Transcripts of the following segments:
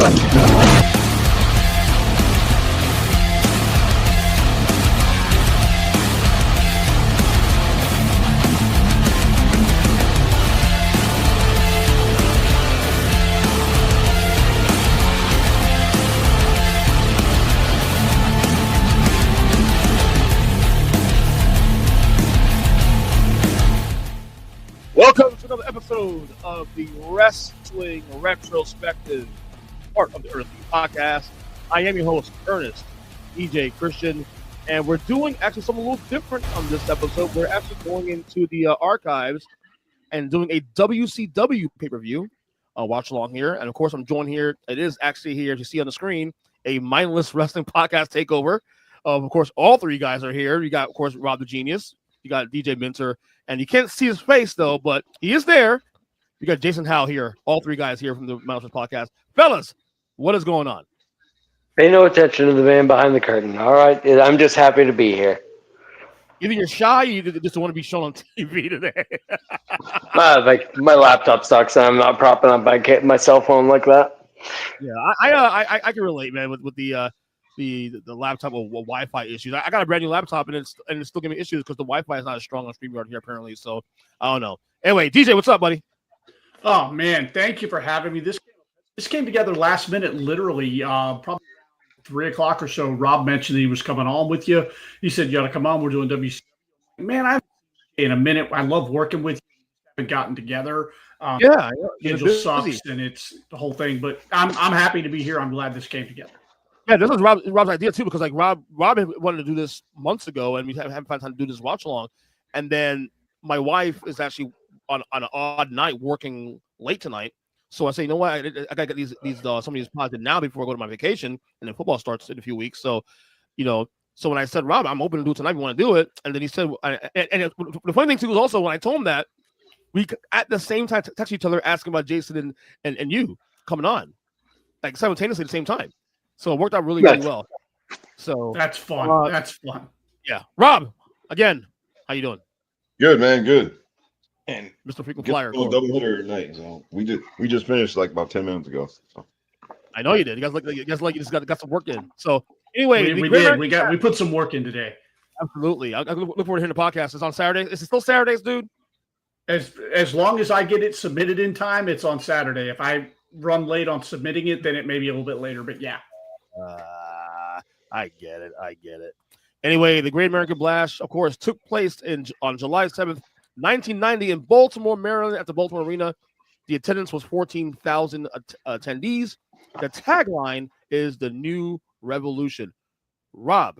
Welcome to another episode of the Wrestling Retrospective, part of the Earth Podcast. I am your host, Ernest, EJ Christian, and we're doing actually something a little different on this episode. We're actually going into the archives and doing a WCW pay-per-view watch along here. And of course, I'm joined here. It is actually here, as you see on the screen, a mindless wrestling podcast takeover. Of course, all three guys are here. You got, of course, Rob the Genius. You got DJ Minter. And you can't see his face, though, but he is there. You got Jason Howe here, all three guys here from the Mountains Podcast. Fellas, what is going on? Pay no attention to the man behind the curtain, all right? I'm just happy to be here. Either you're shy or you just want to be shown on TV today. Like my laptop sucks, and I'm not propping up my cell phone like that. Yeah, I can relate, man, with the laptop with Wi-Fi issues. I got a brand new laptop and it's still giving me issues because the Wi-Fi is not as strong on StreamYard here apparently. So I don't know. Anyway, DJ, what's up, buddy? Oh man, thank you for having me. This came together last minute, literally, probably 3 o'clock or so. Rob mentioned that he was coming on with you. He said you got to come on. We're doing WC. Man, I'm in a minute. I love working with you. We haven't gotten together. It just sucks and it's the whole thing. But I'm happy to be here. I'm glad this came together. Yeah, this was Rob's idea too, because like Rob wanted to do this months ago, and we haven't found time to do this watch along. And then my wife is actually on an odd night working late tonight, so I say, you know what, I gotta get these some of these pods in now before I go to my vacation, and then football starts in a few weeks. So, so when I said, Rob, I'm open to do it tonight, if you want to do it, and then he said, and the funny thing too was also when I told him that, we at the same time text each other asking about Jason and you coming on, like simultaneously at the same time. So it worked out really well. So that's fun. That's fun. Yeah, Rob, again, how you doing? Good, man. Good. And Mr. Frequent Flyer. Double hitter tonight. So we just finished like about 10 minutes ago. So. I know you did. You guys just got some work in. So anyway, we did. We put some work in today. Absolutely. I look forward to hearing the podcast. It's on Saturday. Is it still Saturdays, dude? As long as I get it submitted in time, it's on Saturday. If I run late on submitting it, then it may be a little bit later. But yeah. I get it. Anyway, the Great American Bash, of course, took place on July 7th, 1990 in Baltimore, Maryland at the Baltimore Arena. The attendance was 14,000 attendees. The tagline is the new revolution. Rob,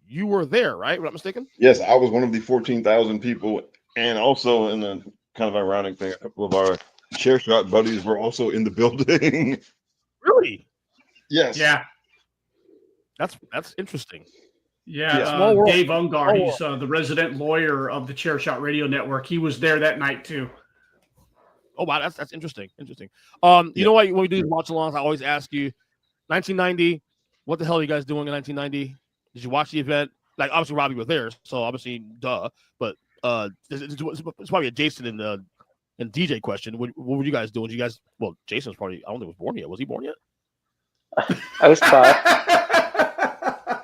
you were there, right? If I'm not mistaken? Yes, I was one of the 14,000 people, and also in a kind of ironic thing, a couple of our chair shot buddies were also in the building. Really? Yes. Yeah. That's interesting. Yeah. Dave Ungar, he's the resident lawyer of the Chair Shot Radio Network. He was there that night too. Oh wow, that's interesting. You know what? When we do these watch alongs, I always ask you, 1990, what the hell are you guys doing in 1990? Did you watch the event? Like obviously Robbie was there, so obviously duh. But it's probably a Jason and DJ question. What were you guys doing? Did you guys? Well, Jason's probably I don't think he was born yet. Was he born yet? I was 5.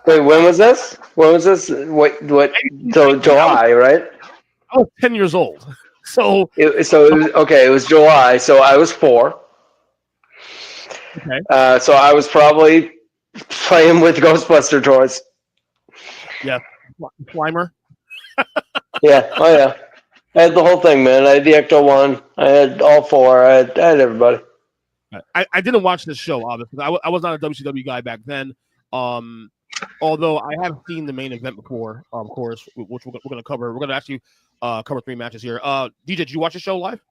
Wait, when was this? What? So July, right? I was 10 years old. So it was okay. It was July, so I was 4. Okay. So I was probably playing with Ghostbuster toys. Yeah, Slimer. Yeah. Oh yeah. I had the whole thing, man. I had the Ecto-1. I had all 4. I had everybody. I didn't watch this show, obviously. I was not a WCW guy back then. Although I have seen the main event before, of course, which we're going to cover. We're going to actually cover 3 matches here. DJ, did you watch the show live?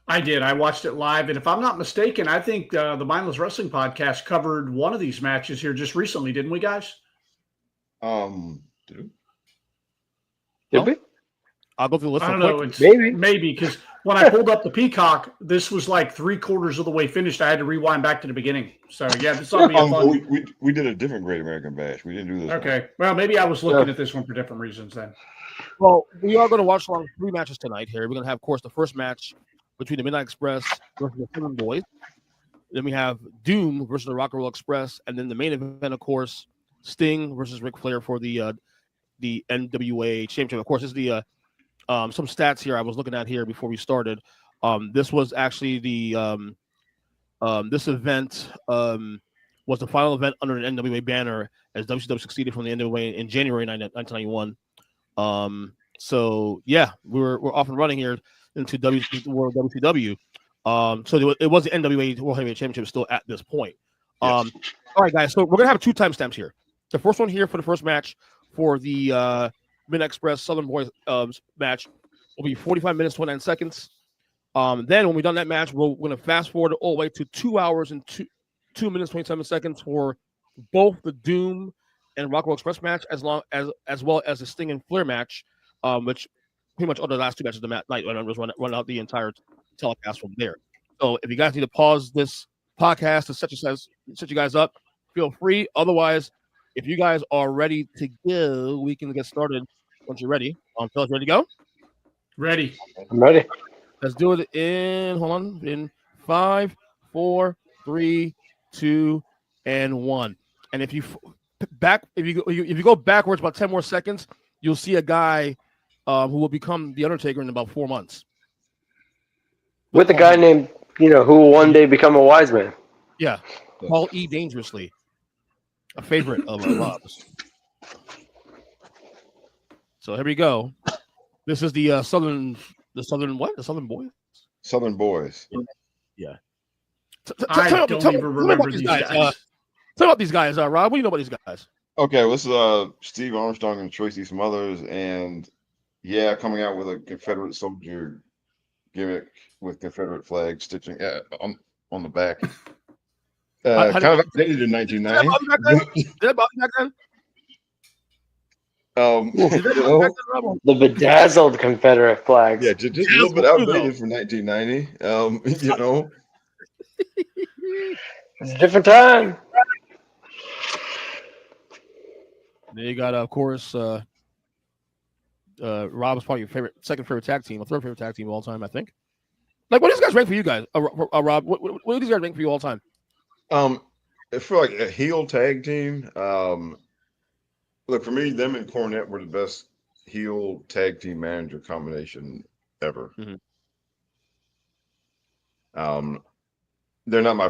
I did. I watched it live. And if I'm not mistaken, I think the Mindless Wrestling Podcast covered one of these matches here just recently, didn't we, guys? Did we? I'll go through the list. I don't real know. quick. Maybe because when I pulled up the Peacock, this was like 3/4 of the way finished. I had to rewind back to the beginning. So yeah, this ought to be a fun. We did a different Great American Bash. We didn't do this. Okay. one. Well, maybe I was looking at this one for different reasons then. Well, we are going to watch along 3 matches tonight here. We're going to have, of course, the first match between the Midnight Express versus the Seven Boys. Then we have Doom versus the Rock and Roll Express, and then the main event, of course, Sting versus Ric Flair for the NWA Championship. Of course, this is the some stats here I was looking at here before we started. This was actually the this event was the final event under an NWA banner as WCW succeeded from the NWA in January 1991. So yeah, we're off and running here into World WCW. So it was the NWA World Heavyweight Championship still at this point. Yes. All right, guys. So we're gonna have 2 timestamps here. The first one here for the first match for the Midnight Express Southern Boys match will be 45 minutes 29 seconds. Then when we're done that match, we're going to fast forward all the way to 2 hours and 2 minutes 27 seconds for both the Doom and Rock and Roll Express match, as well as the Sting and Flair match, which pretty much are the last 2 matches of the night. And I'm just run out the entire telecast from there. So if you guys need to pause this podcast to set you guys up, feel free. Otherwise, if you guys are ready to go, we can get started once you're ready. Fellas, ready to go? Ready. I'm ready. Let's do it in 5, 4, 3, 2, and 1. And if you go backwards about 10 more seconds, you'll see a guy who will become the Undertaker in about 4 months. With a guy named, who will one day become a wise man. Yeah, Paul E. Dangerously, a favorite of Rob's. So here we go. This is the Southern what? The Southern Boys? Southern Boys. Yeah. I don't even remember these guys. Tell about these guys, Rob. What do you know about these guys? Okay, well, this is Steve Armstrong and Tracy Smothers, and coming out with a Confederate soldier gimmick with Confederate flag stitching on the back. Kind of updated in 1990. Did that bother you back then? The bedazzled Confederate flag. Yeah, just a little bit outdated for 1990. It's a different time. Then you got, of course, Rob's probably your second favorite tag team, or third favorite tag team of all time, I think. Like, what do these guys rank for you guys, Rob? What do these guys rank for you all time? For like a heel tag team, look, for me, them and Cornette were the best heel tag team manager combination ever. Mm-hmm. They're not my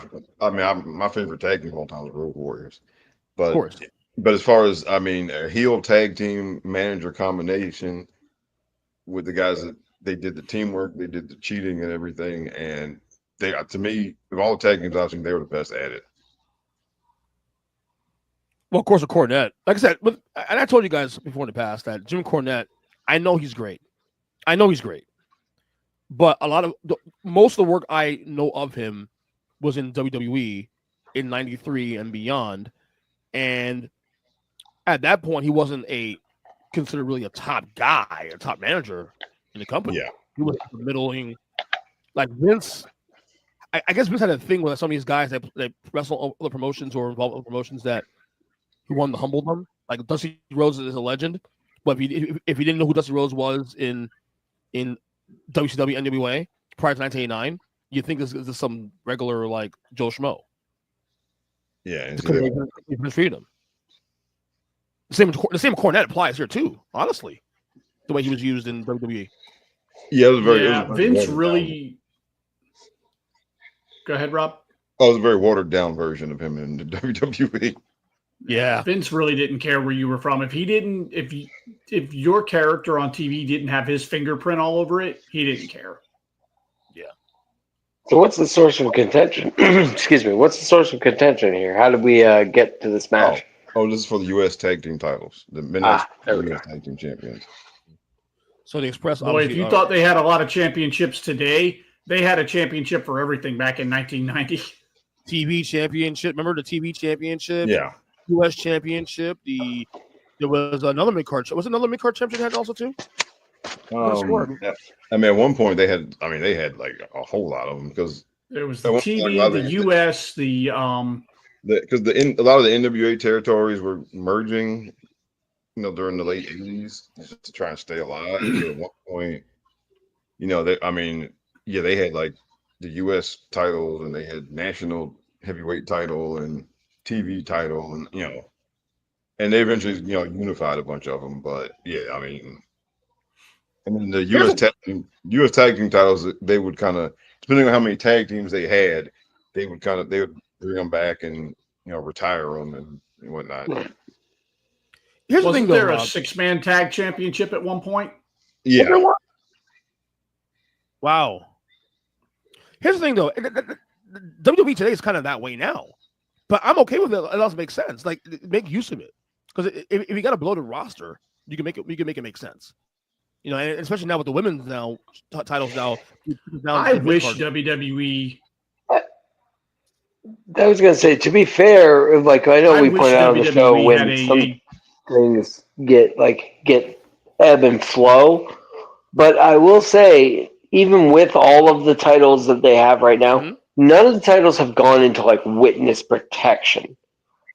favorite tag team of all time is Road Warriors, but of course. But as far as a heel tag team manager combination with the guys that they did the teamwork, they did the cheating and everything, and they, to me, of all the tag teams I've seen, they were the best at it. Well, of course, with Cornette, like I said, and I told you guys before in the past that Jim Cornette, I know he's great. But most of the work I know of him was in WWE in '93 and beyond, and at that point, he wasn't considered really a top guy, a top manager in the company. Yeah, he was middling. Like Vince, I guess Vince had a thing with some of these guys that wrestle other promotions or involve other promotions that he wanted to humble them. Like Dusty Rhodes is a legend, but if you didn't know who Dusty Rhodes was in WCW NWA prior to 1989, you think this is some regular like Joe Schmo. Yeah, treated him. The same Cornette applies here too. Honestly, the way he was used in WWE. Yeah, it was very. Vince really. Go ahead, Rob. Oh, it was a very watered down version of him in the WWE. Yeah, Vince really didn't care where you were from. If your character on TV didn't have his fingerprint all over it, he didn't care. Yeah. So what's the source of contention? Excuse me. What's the source of contention here? How did we get to this match? Oh, this is for the U.S. Tag Team titles. The U.S. Tag Team Champions. So the Express. Boy, if you thought they had a lot of championships today, they had a championship for everything back in 1990. TV championship. Remember the TV championship? Yeah. U.S. championship. There was another mid-card. Was it another mid-card championship had also too? At one point they had like a whole lot of them because there was the TV, the U.S., because a lot of the NWA territories were merging, during the late 80s to try and stay alive. At one point, they had like the U.S. titles, and they had national heavyweight title and TV title, and and they eventually unified a bunch of them. But yeah, I mean, and then the U.S. tag team titles, they would kind of, depending on how many tag teams they had, they would bring them back and retire them and whatnot. Here's the thing, Wasn't though, there a Rob. 6-man tag championship at one point? Yeah. Wow. Here's the thing, though. WWE today is kind of that way now, but I'm okay with it. It also makes sense. Like, make use of it, because if you got a bloated roster, you can make it make sense. And especially now with the women's titles now. I wish WWE. I was gonna say, to be fair, like I know we pointed out on the show when some things get ebb and flow, but I will say, even with all of the titles that they have right now, none of the titles have gone into like witness protection.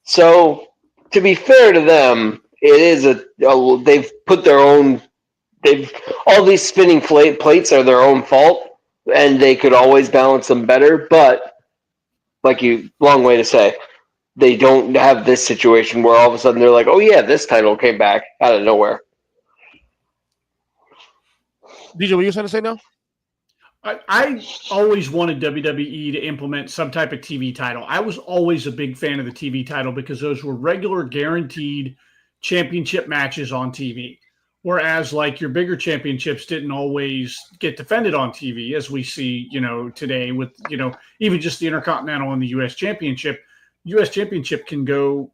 So to be fair to them, it is they've put their own. All these spinning plates are their own fault, and they could always balance them better. But long way to say, they don't have this situation where all of a sudden they're like, oh yeah, this title came back out of nowhere. DJ, what are you trying to say now? I always wanted WWE to implement some type of TV title. I was always a big fan of the TV title because those were regular guaranteed championship matches on TV. Whereas like your bigger championships didn't always get defended on TV, as we see, today with, even just the Intercontinental and the U.S. Championship. U.S. Championship can go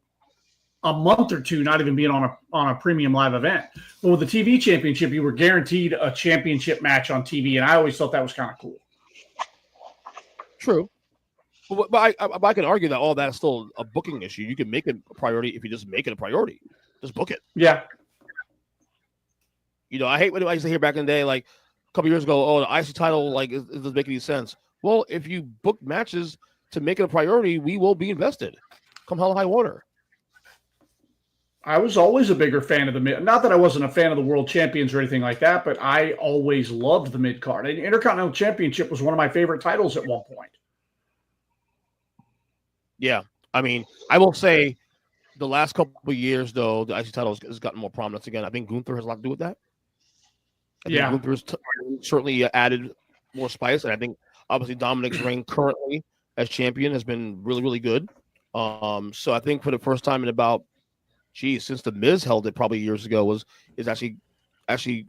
a month or two not even being on a premium live event. But with the TV Championship, you were guaranteed a championship match on TV, and I always thought that was kind of cool. True. But I can argue that all that's still a booking issue. You can make it a priority if you just make it a priority. Just book it. Yeah. I hate when I used to hear back in the day, like a couple years ago, oh, the IC title, like, it doesn't make any sense. Well, if you book matches to make it a priority, we will be invested. Come hell or high water. I was always a bigger fan of the mid. Not that I wasn't a fan of the world champions or anything like that, but I always loved the mid card. And Intercontinental Championship was one of my favorite titles at one point. Yeah. I mean, I will say the last couple of years, though, the IC title has gotten more prominence again. I think Gunther has a lot to do with that. I think Gunther's certainly added more spice. And I think, obviously, Dominic's reign currently as champion has been really, really good. So I think for the first time in about, since the Miz held it probably years ago, is actually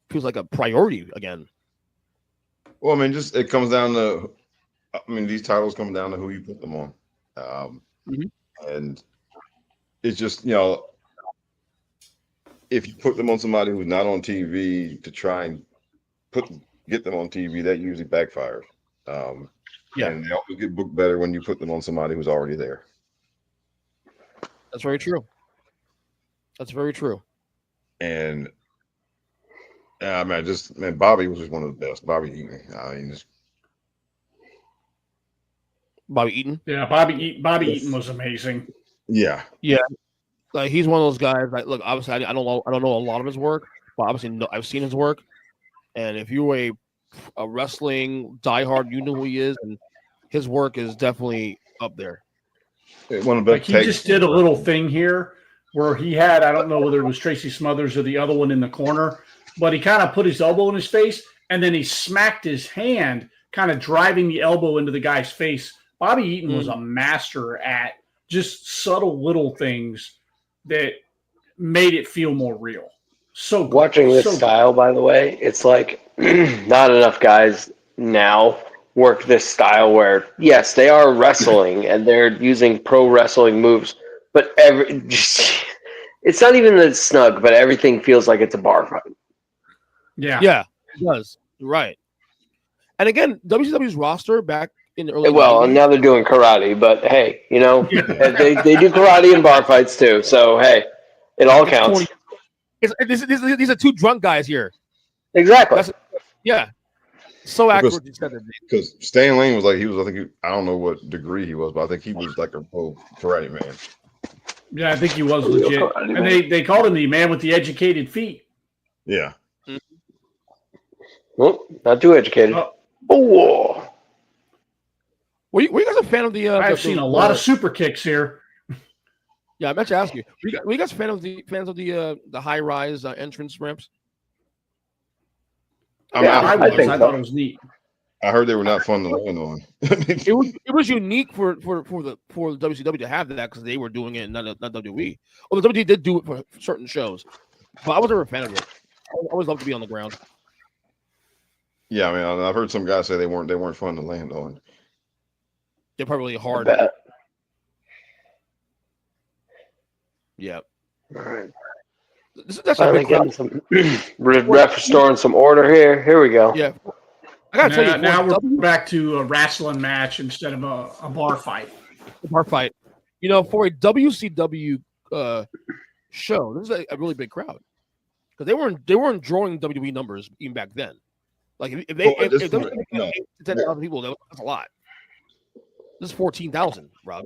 feels like a priority again. Well, I mean, it comes down to, these titles come down to who you put them on. And it's just, if you put them on somebody who's not on TV to try and get them on TV, that usually backfires. And they always get booked better when you put them on somebody who's already there. That's very true. That's very true. And Bobby was just one of the best. Bobby Eaton. Bobby Eaton. Yeah, Bobby Eaton was amazing. Yeah. Yeah. Like, he's one of those guys. Like, look, obviously, I don't know a lot of his work, but obviously, I've seen his work. And if you were a wrestling diehard, you know who he is, and his work is definitely up there. One of the best. He just did a little thing here where he had, I don't know whether it was Tracy Smothers or the other one in the corner, but he kind of put his elbow in his face, and then he smacked his hand, kind of driving the elbow into the guy's face. Bobby Eaton was a master at just subtle little things that made it feel more real. So good. Watching this style, by the way, it's like not enough guys now work this style where, yes, they are wrestling and they're using pro wrestling moves, but it's not even that snug, but everything feels like it's a bar fight. Yeah. Yeah, it does. Right. And again, WCW's roster back in the early 90s, and now they're doing karate, but hey, they do karate and bar fights too. So hey, it all counts. These are two drunk guys here. Exactly. So accurate. Because Stan Lane was like, I don't know what degree he was, but I think he was like a pro karate man. Yeah, I think he was legit. And they called him the man with the educated feet. Yeah. Well, not too educated. Oh. Were you guys a fan of the? I've seen a lot of super kicks here. Yeah, I meant to ask you. Were you guys fans of the high rise entrance ramps? I thought it was neat. I heard they were not fun to land on. it was unique for the WCW to have that because they were doing it, not WWE. Well, the WWE did do it for certain shows, but I was never a fan of it. I always loved to be on the ground. Yeah, I mean, I've heard some guys say they weren't fun to land on. They're probably hard. Yeah. All right. That's a big crowd. Ref restoring some order here. Here we go. Yeah. I gotta tell you, now we're back to a wrestling match instead of a bar fight. Bar fight. You know, for a WCW show, this is a really big crowd because they weren't drawing WWE numbers even back then. Like if 10,000 people, that's a lot. This is 14,000, Rob.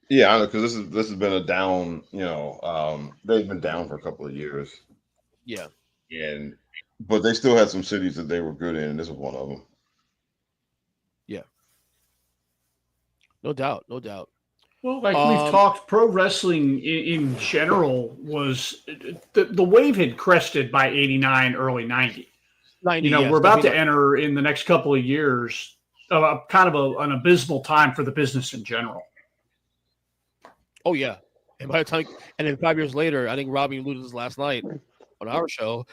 Yeah, I know, because this has been a down. You know, they've been down for a couple of years. Yeah, but they still had some cities that they were good in, and this was one of them. Yeah, no doubt. Well, like we've talked, pro wrestling in general was the wave had crested by 89, early 90. We're about to enter in the next couple of years kind of an abysmal time for the business in general. Oh yeah, and by the time, and then 5 years later, I think Robbie alluded to this last night on our show.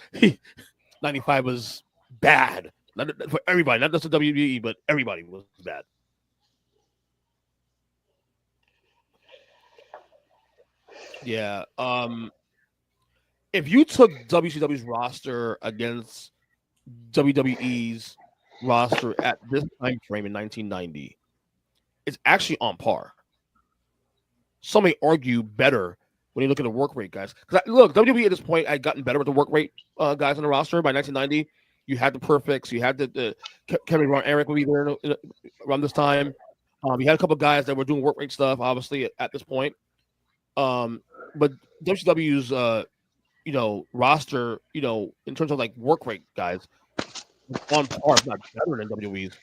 95 was bad, not for everybody, not just the WWE, but everybody was bad. Yeah. If you took WCW's roster against WWE's roster at this time frame in 1990, it's actually on par. Some may argue better when you look at the work rate guys. Because look, WWE at this point had gotten better with the work rate guys on the roster. By 1990, you had the Perfects, you had the Kevin Ron Eric would be there around this time. You had a couple of guys that were doing work rate stuff, obviously at this point. But WCW's roster, in terms of like work rate guys, on par, if not better than WWE's.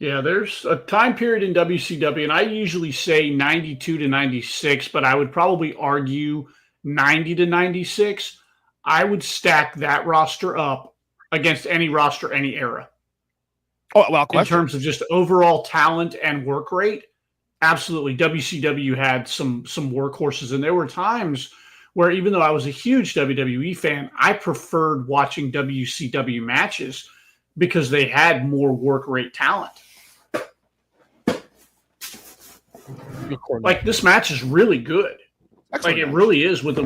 Yeah, there's a time period in WCW, and I usually say 92 to 96, but I would probably argue 90 to 96. I would stack that roster up against any roster, any era. Oh, well, in terms of just overall talent and work rate, absolutely. WCW had some workhorses, and there were times where even though I was a huge WWE fan, I preferred watching WCW matches because they had more work rate talent. Like this match is really good. Excellent. Like it really is with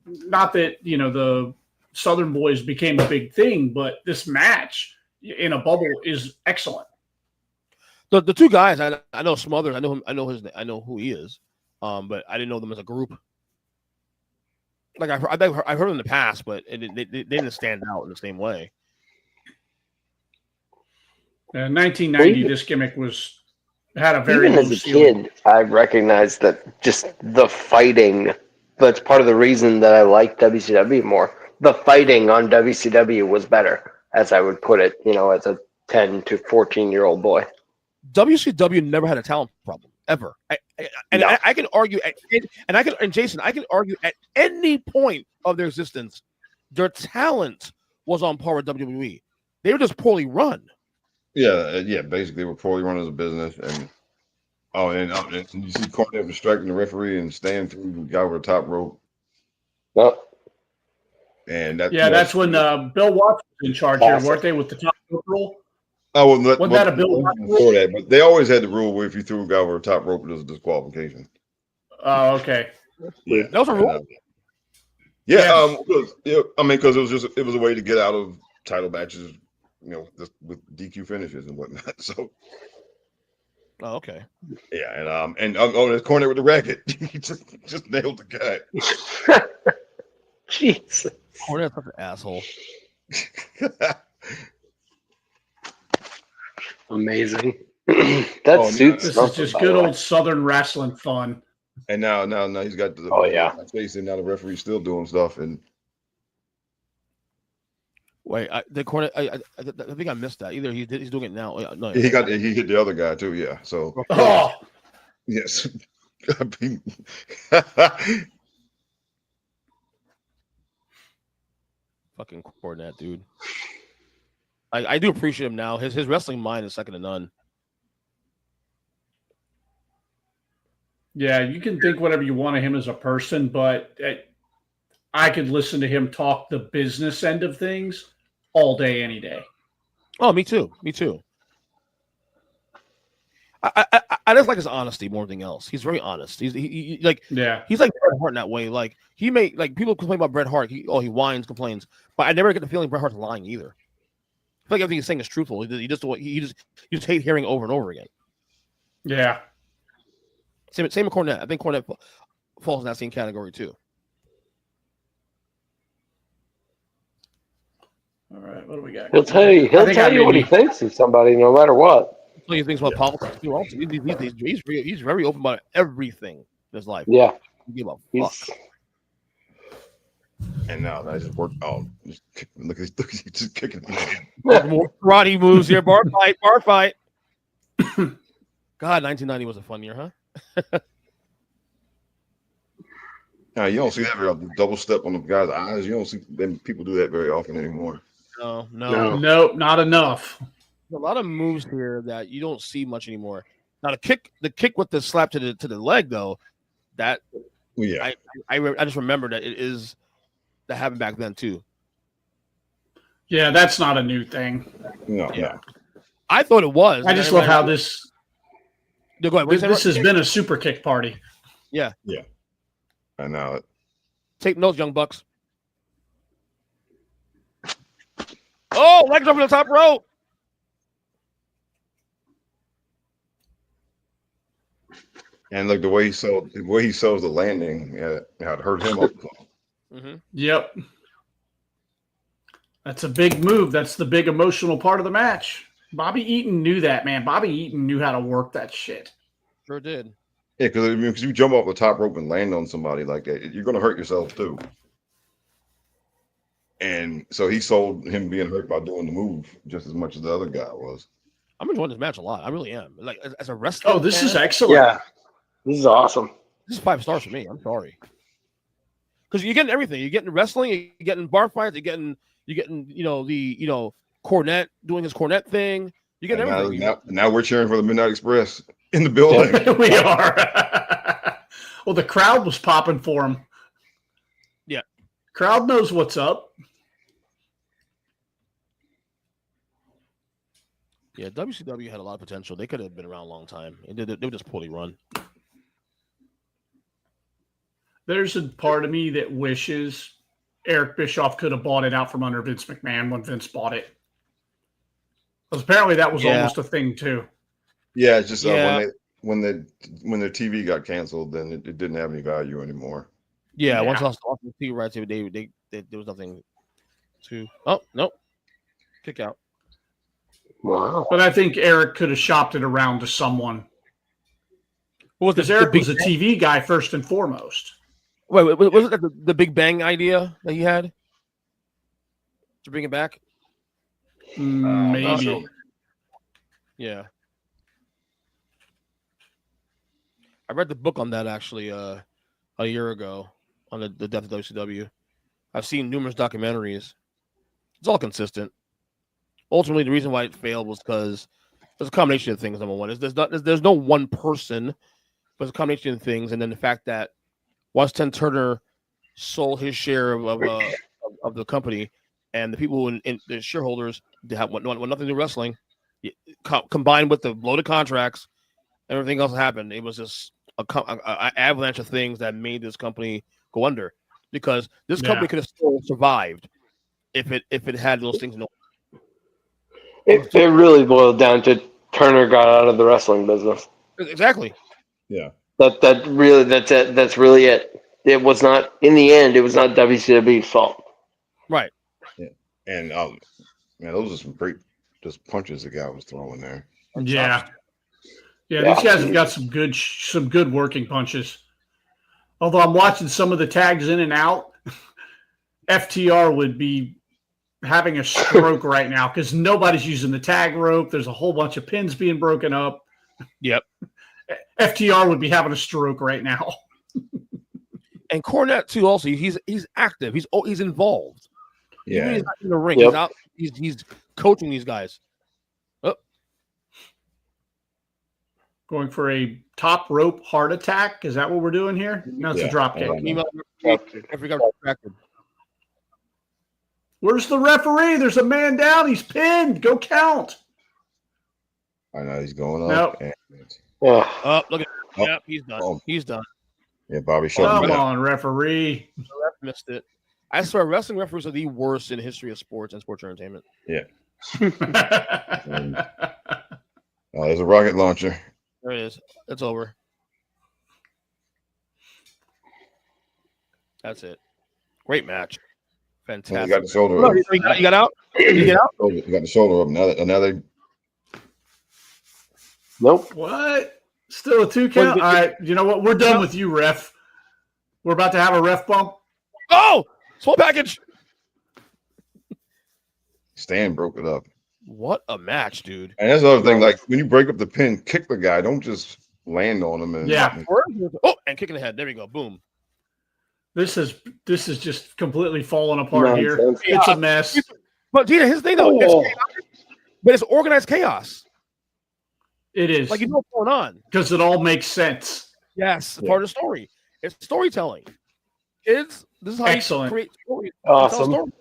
not that the Southern Boys became a big thing, but this match in a bubble is excellent. The two guys I know Smothers, I know him, I know who he is, but I didn't know them as a group. Like I've heard them in the past, but they didn't stand out in the same way. 1990, this gimmick had a very even as a kid, I recognized that just the fighting. That's part of the reason that I like WCW more. The fighting on WCW was better, as I would put it. As a 10 to 14-year-old boy. WCW never had a talent problem ever. I can argue, Jason, I can argue at any point of their existence, their talent was on par with WWE. They were just poorly run. Yeah. Basically, we're poorly run as a business, and you see Cornette distracting the referee and staying through the guy over the top rope. Well, and that's when Bill Watts was in charge here, weren't they, with the top rope rule? Oh, well, wasn't that a Bill Watts before that? But they always had the rule where if you threw a guy over the top rope, it was a disqualification. Oh, okay. Yeah, that was a rule. Because it was a way to get out of title matches. With DQ finishes and whatnot. So, oh, okay, yeah, and there's Cornette with the racket. He just nailed the guy. Jesus, Cornette's such an asshole. Amazing. That suits. This is just good old Southern wrestling fun. And now he's got the face, and now the referee's still doing stuff and. Wait, the corner. I think I missed that. Either he's doing it now. No, he hit the other guy too. Yeah. So yes. Fucking Cornette, dude. I do appreciate him now. His wrestling mind is second to none. Yeah, you can think whatever you want of him as a person, but I could listen to him talk the business end of things all day, any day. Oh, me too. Me too. I just like his honesty more than anything else. He's very honest. He's he's like Bret Hart in that way. Like he may people complain about Bret Hart. He whines, complains, but I never get the feeling Bret Hart's lying either. I feel like everything he's saying is truthful. He just hate hearing over and over again. Yeah. Same with Cornette. I think Cornette falls in that same category too. All right, what do we got? He'll tell you what he thinks of somebody, no matter what. He thinks about politics too. Also, he's very open about everything in his life. Yeah, give a fuck. And now that just worked. Oh, look, he's just kicking. More karate moves here. Bar fight. God, 1990 was a fun year, huh? Now you don't see that very often. Double step on the guy's eyes. You don't see people do that very often anymore. No, not enough. A lot of moves here that you don't see much anymore. Now the kick with the slap to the leg though, that I just remember that that happened back then too. Yeah, that's not a new thing. No. I thought it was. I just love how this. No, go ahead. This has been a super kick party. Yeah. I know it. Take notes, young bucks. Oh, legs over the top rope. And like the way he sells the landing, it hurt him up. Mm-hmm. Yep. That's a big move. That's the big emotional part of the match. Bobby Eaton knew that, man. Bobby Eaton knew how to work that shit. Sure did. Yeah, because you jump off the top rope and land on somebody like that, you're going to hurt yourself too. And so he sold him being hurt by doing the move just as much as the other guy was. I'm enjoying this match a lot. I really am. Like as a wrestler. Oh, this is excellent. Yeah, this is awesome. This is 5 stars for me. I'm sorry. Because you're getting everything. You're getting wrestling. You're getting bar fights. You're getting Cornette doing his Cornette thing. You get everything. Now we're cheering for the Midnight Express in the building. We are. Well, the crowd was popping for him. Yeah. Crowd knows what's up. Yeah, WCW had a lot of potential. They could have been around a long time. They were just poorly run. There's a part of me that wishes Eric Bischoff could have bought it out from under Vince McMahon when Vince bought it. Because apparently that was almost a thing too. Yeah, it's just when their TV got canceled, then it didn't have any value anymore. Yeah, once I lost off the TV rights, there was nothing to. Oh no, kick out. Wow. But I think Eric could have shopped it around to someone. Well, because Eric was a TV guy first and foremost. Wait, was it the Big Bang idea that he had to bring it back? Maybe. Yeah. I read the book on that actually a year ago on the death of WCW. I've seen numerous documentaries. It's all consistent. Ultimately, the reason why it failed was because there's a combination of things. Number one, there's no one person, but it's a combination of things, and then the fact that once Ted Turner sold his share of the company, and the people in the shareholders want nothing to do with wrestling, combined with the loaded contracts, everything else happened. It was just an avalanche of things that made this company go under, because this company could have still survived if it had those things. It really boiled down to Turner got out of the wrestling business. Exactly. Yeah. That's it. That's really it. It was not, in the end, it was not WCW's fault. Right. Yeah. And man, those are some great just punches the guy was throwing there. Yeah. Yeah, these guys have got some good working punches. Although I'm watching some of the tags in and out, FTR would be having a stroke right now because nobody's using the tag rope. There's a whole bunch of pins being broken up. Yep. FTR would be having a stroke right now. And Cornette too. Also, he's active. He's involved. Yeah. Even he's not in the ring. Yep. He's out. He's coaching these guys. Oh. Going for a top rope heart attack. Is that what we're doing here? No, it's a drop kick. I forgot distracted. Where's the referee? There's a man down. He's pinned. Go count. I know he's going up. Nope. Oh, look at Oh. Yep, he's done. Oh. He's done. Yeah, Bobby shut him Come down. on, referee. The ref missed it. I swear, wrestling referees are the worst in the history of sports and sports entertainment. Oh, there's a rocket launcher. There it is. It's over. That's it. Great match. Oh, you Fantastic. got the shoulder No, up. you got out? You get out? Oh, you got the shoulder up. Now they Nope. What? Still a 2 count? All right. You know what? We're done with you, ref. We're about to have a ref bump. Oh! Small package. Stan broke it up. What a match, dude. And that's the other thing. Like when you break up the pin, kick the guy. Don't just land on him. And Yeah. Oh, and kick in the head. There we go. Boom. This is just completely falling apart here. Nonsense. It's a mess. But Gina, his thing though, it's chaotic, but it's organized chaos. It is. Like you know what's going on. Because it all makes sense. Yes, Yeah. part of the story. It's storytelling. This is how Excellent. you create story. Awesome. Tell a story.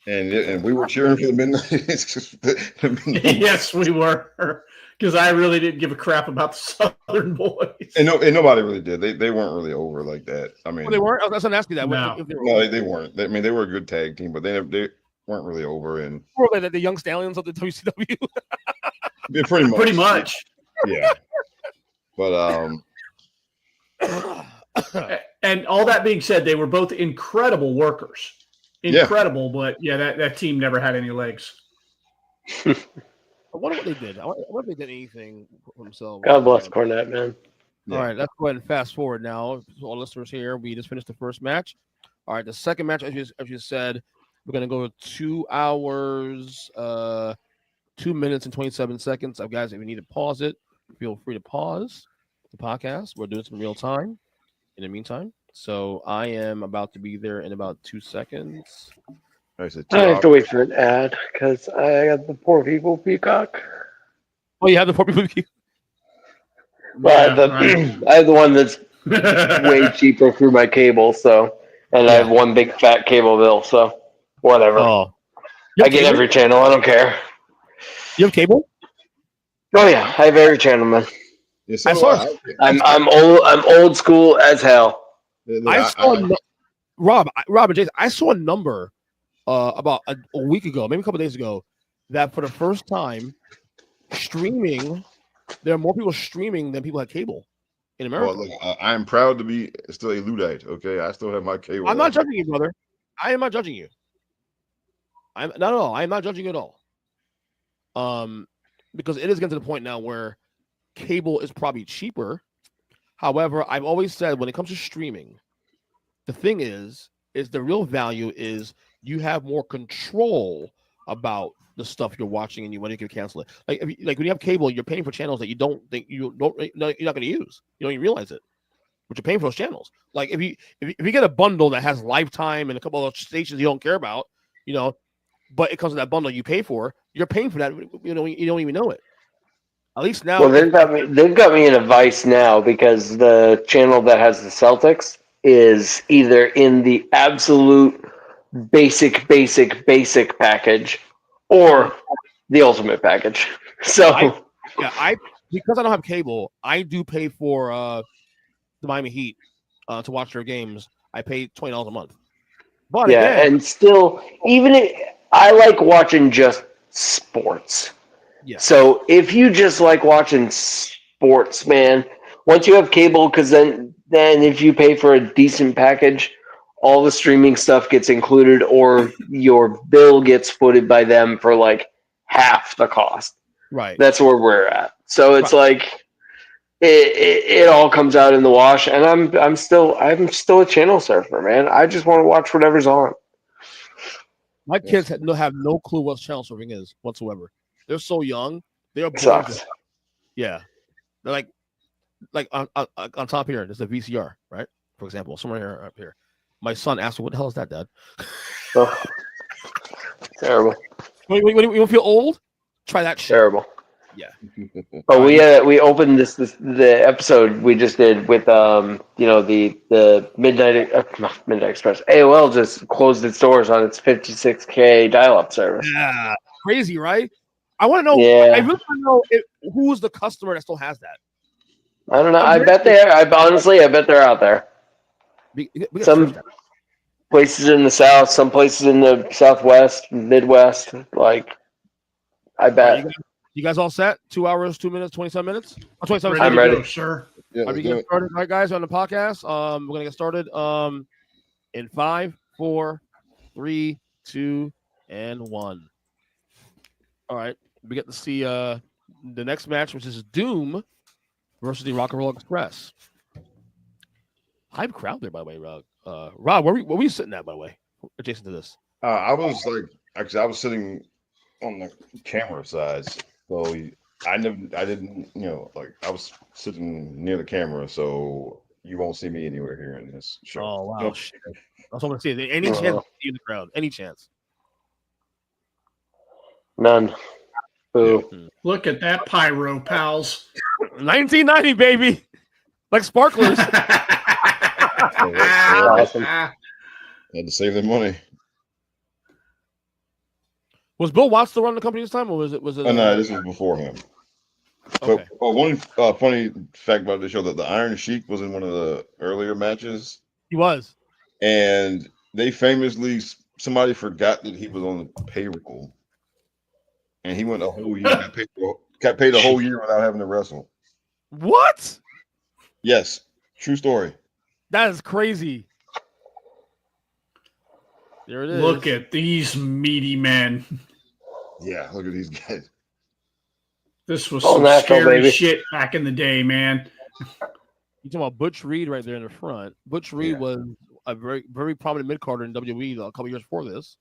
And we were cheering for the midnight. Yes, we were. Because I really didn't give a crap about the Southern boys. and nobody really did. They weren't really over like that. I mean, Well, they weren't. I was going to ask you that. No. If they were, no, they weren't. I mean, they were a good tag team, but they weren't really over. And or like the young stallions of the WCW. yeah, pretty much. Pretty much. Yeah. But And all that being said, they were both incredible workers. Incredible, but yeah, that team never had any legs. I wonder what they did. I wonder if they did anything for themselves. God bless Cornette, man. Yeah. All right, let's go ahead and fast forward now. So all listeners here, we just finished the first match. All right, the second match, as you said, we're going to go 2 hours, 2 minutes and 27 seconds. Guys, if you need to pause it, feel free to pause the podcast. We're doing this in real time in the meantime. So I am about to be there in about 2 seconds. I have to wait for an ad because I got the poor people peacock. Oh, you have the poor people. Well, I have the one that's way cheaper through my cable, so and I have one big fat cable bill, so whatever. Oh, I get every channel. I don't care. You have cable? Oh yeah, I have every channel, man. Yeah, so I saw- I'm old. I'm old school as hell. I saw Rob and Jason. I saw a number about a week ago, maybe a couple days ago, that for the first time, streaming, there are more people streaming than people had cable in America. Well, look, I'm proud to be still a Luddite. Okay, I still have my cable. I'm not judging you, brother. I am not judging you. I'm not at all. I'm not judging you at all. Because it is getting to the point now where cable is probably cheaper. However, I've always said when it comes to streaming, the thing is the real value is you have more control about the stuff you're watching and when you can cancel it. Like when you have cable, you're paying for channels that you're not going to use. You don't even realize it, but you're paying for those channels. Like if you get a bundle that has Lifetime and a couple of stations you don't care about, but it comes with that bundle you pay for, you're paying for that. You don't even know it. At least now. Well, they've got me in a vice now because the channel that has the Celtics is either in the absolute basic package or the ultimate package. So because I don't have cable, I do pay for the Miami Heat to watch their games. I pay $20 a month. But again, and still, I like watching just sports. Yeah. So if you just like watching sports, man, once you have cable, because then if you pay for a decent package, all the streaming stuff gets included, or your bill gets footed by them for like half the cost. Right. That's where we're at. So it's like it all comes out in the wash, and I'm still a channel surfer, man. I just want to watch whatever's on. My kids have no clue what channel surfing is whatsoever. They're so young. They're born. Sucks. Yeah, they're like on top here. There's a VCR, right? For example, somewhere here up here. My son asked me, "What the hell is that, Dad?" Oh, terrible. You don't feel old? Try that shit. Terrible. Yeah. But we opened the episode we just did with the Midnight Express. AOL just closed its doors on its 56K dial-up service. Yeah, crazy, right? I want to know. Yeah. I really want to know who's the customer that still has that. I don't know. I bet they're out there. We Some places in the South, some places in the Southwest, Midwest. Like, I bet. Right, you guys all set? 2 hours, 2 minutes, 27 minutes? 27 I'm ready, sir. Yeah, Are we getting started? All right, guys, on the podcast. We're gonna get started. In 5, 4, 3, 2, and 1. All right, we get to see the next match, which is Doom versus the Rock and Roll Express. Hype crowd there, by the way, Rob. Rob, where were you sitting at, by the way, adjacent to this? I was I was sitting on the camera side, so I didn't, I was sitting near the camera, so you won't see me anywhere here in this show. Oh wow! Shit. I was hoping to see any chance to see in the crowd. Any chance? None. Boo. Look at that pyro, pals. 1990, baby, like sparklers. Awesome. Had to save their money. Was Bill Watts still running the company this time, or was it? Oh, no, this was before him. Okay. But one funny fact about the show, that the Iron Sheik was in one of the earlier matches. He was. And they famously, somebody forgot that he was on the payroll. And he went a whole year, got paid a whole year without having to wrestle. What? Yes. True story. That is crazy. There it is. Look at these meaty men. Yeah, look at these guys. This was Oh, some natural, scary baby. shit back in the day, man. You talking about Butch Reed right there in the front? Butch Reed was a very, very prominent mid-carder in WWE a couple years before this.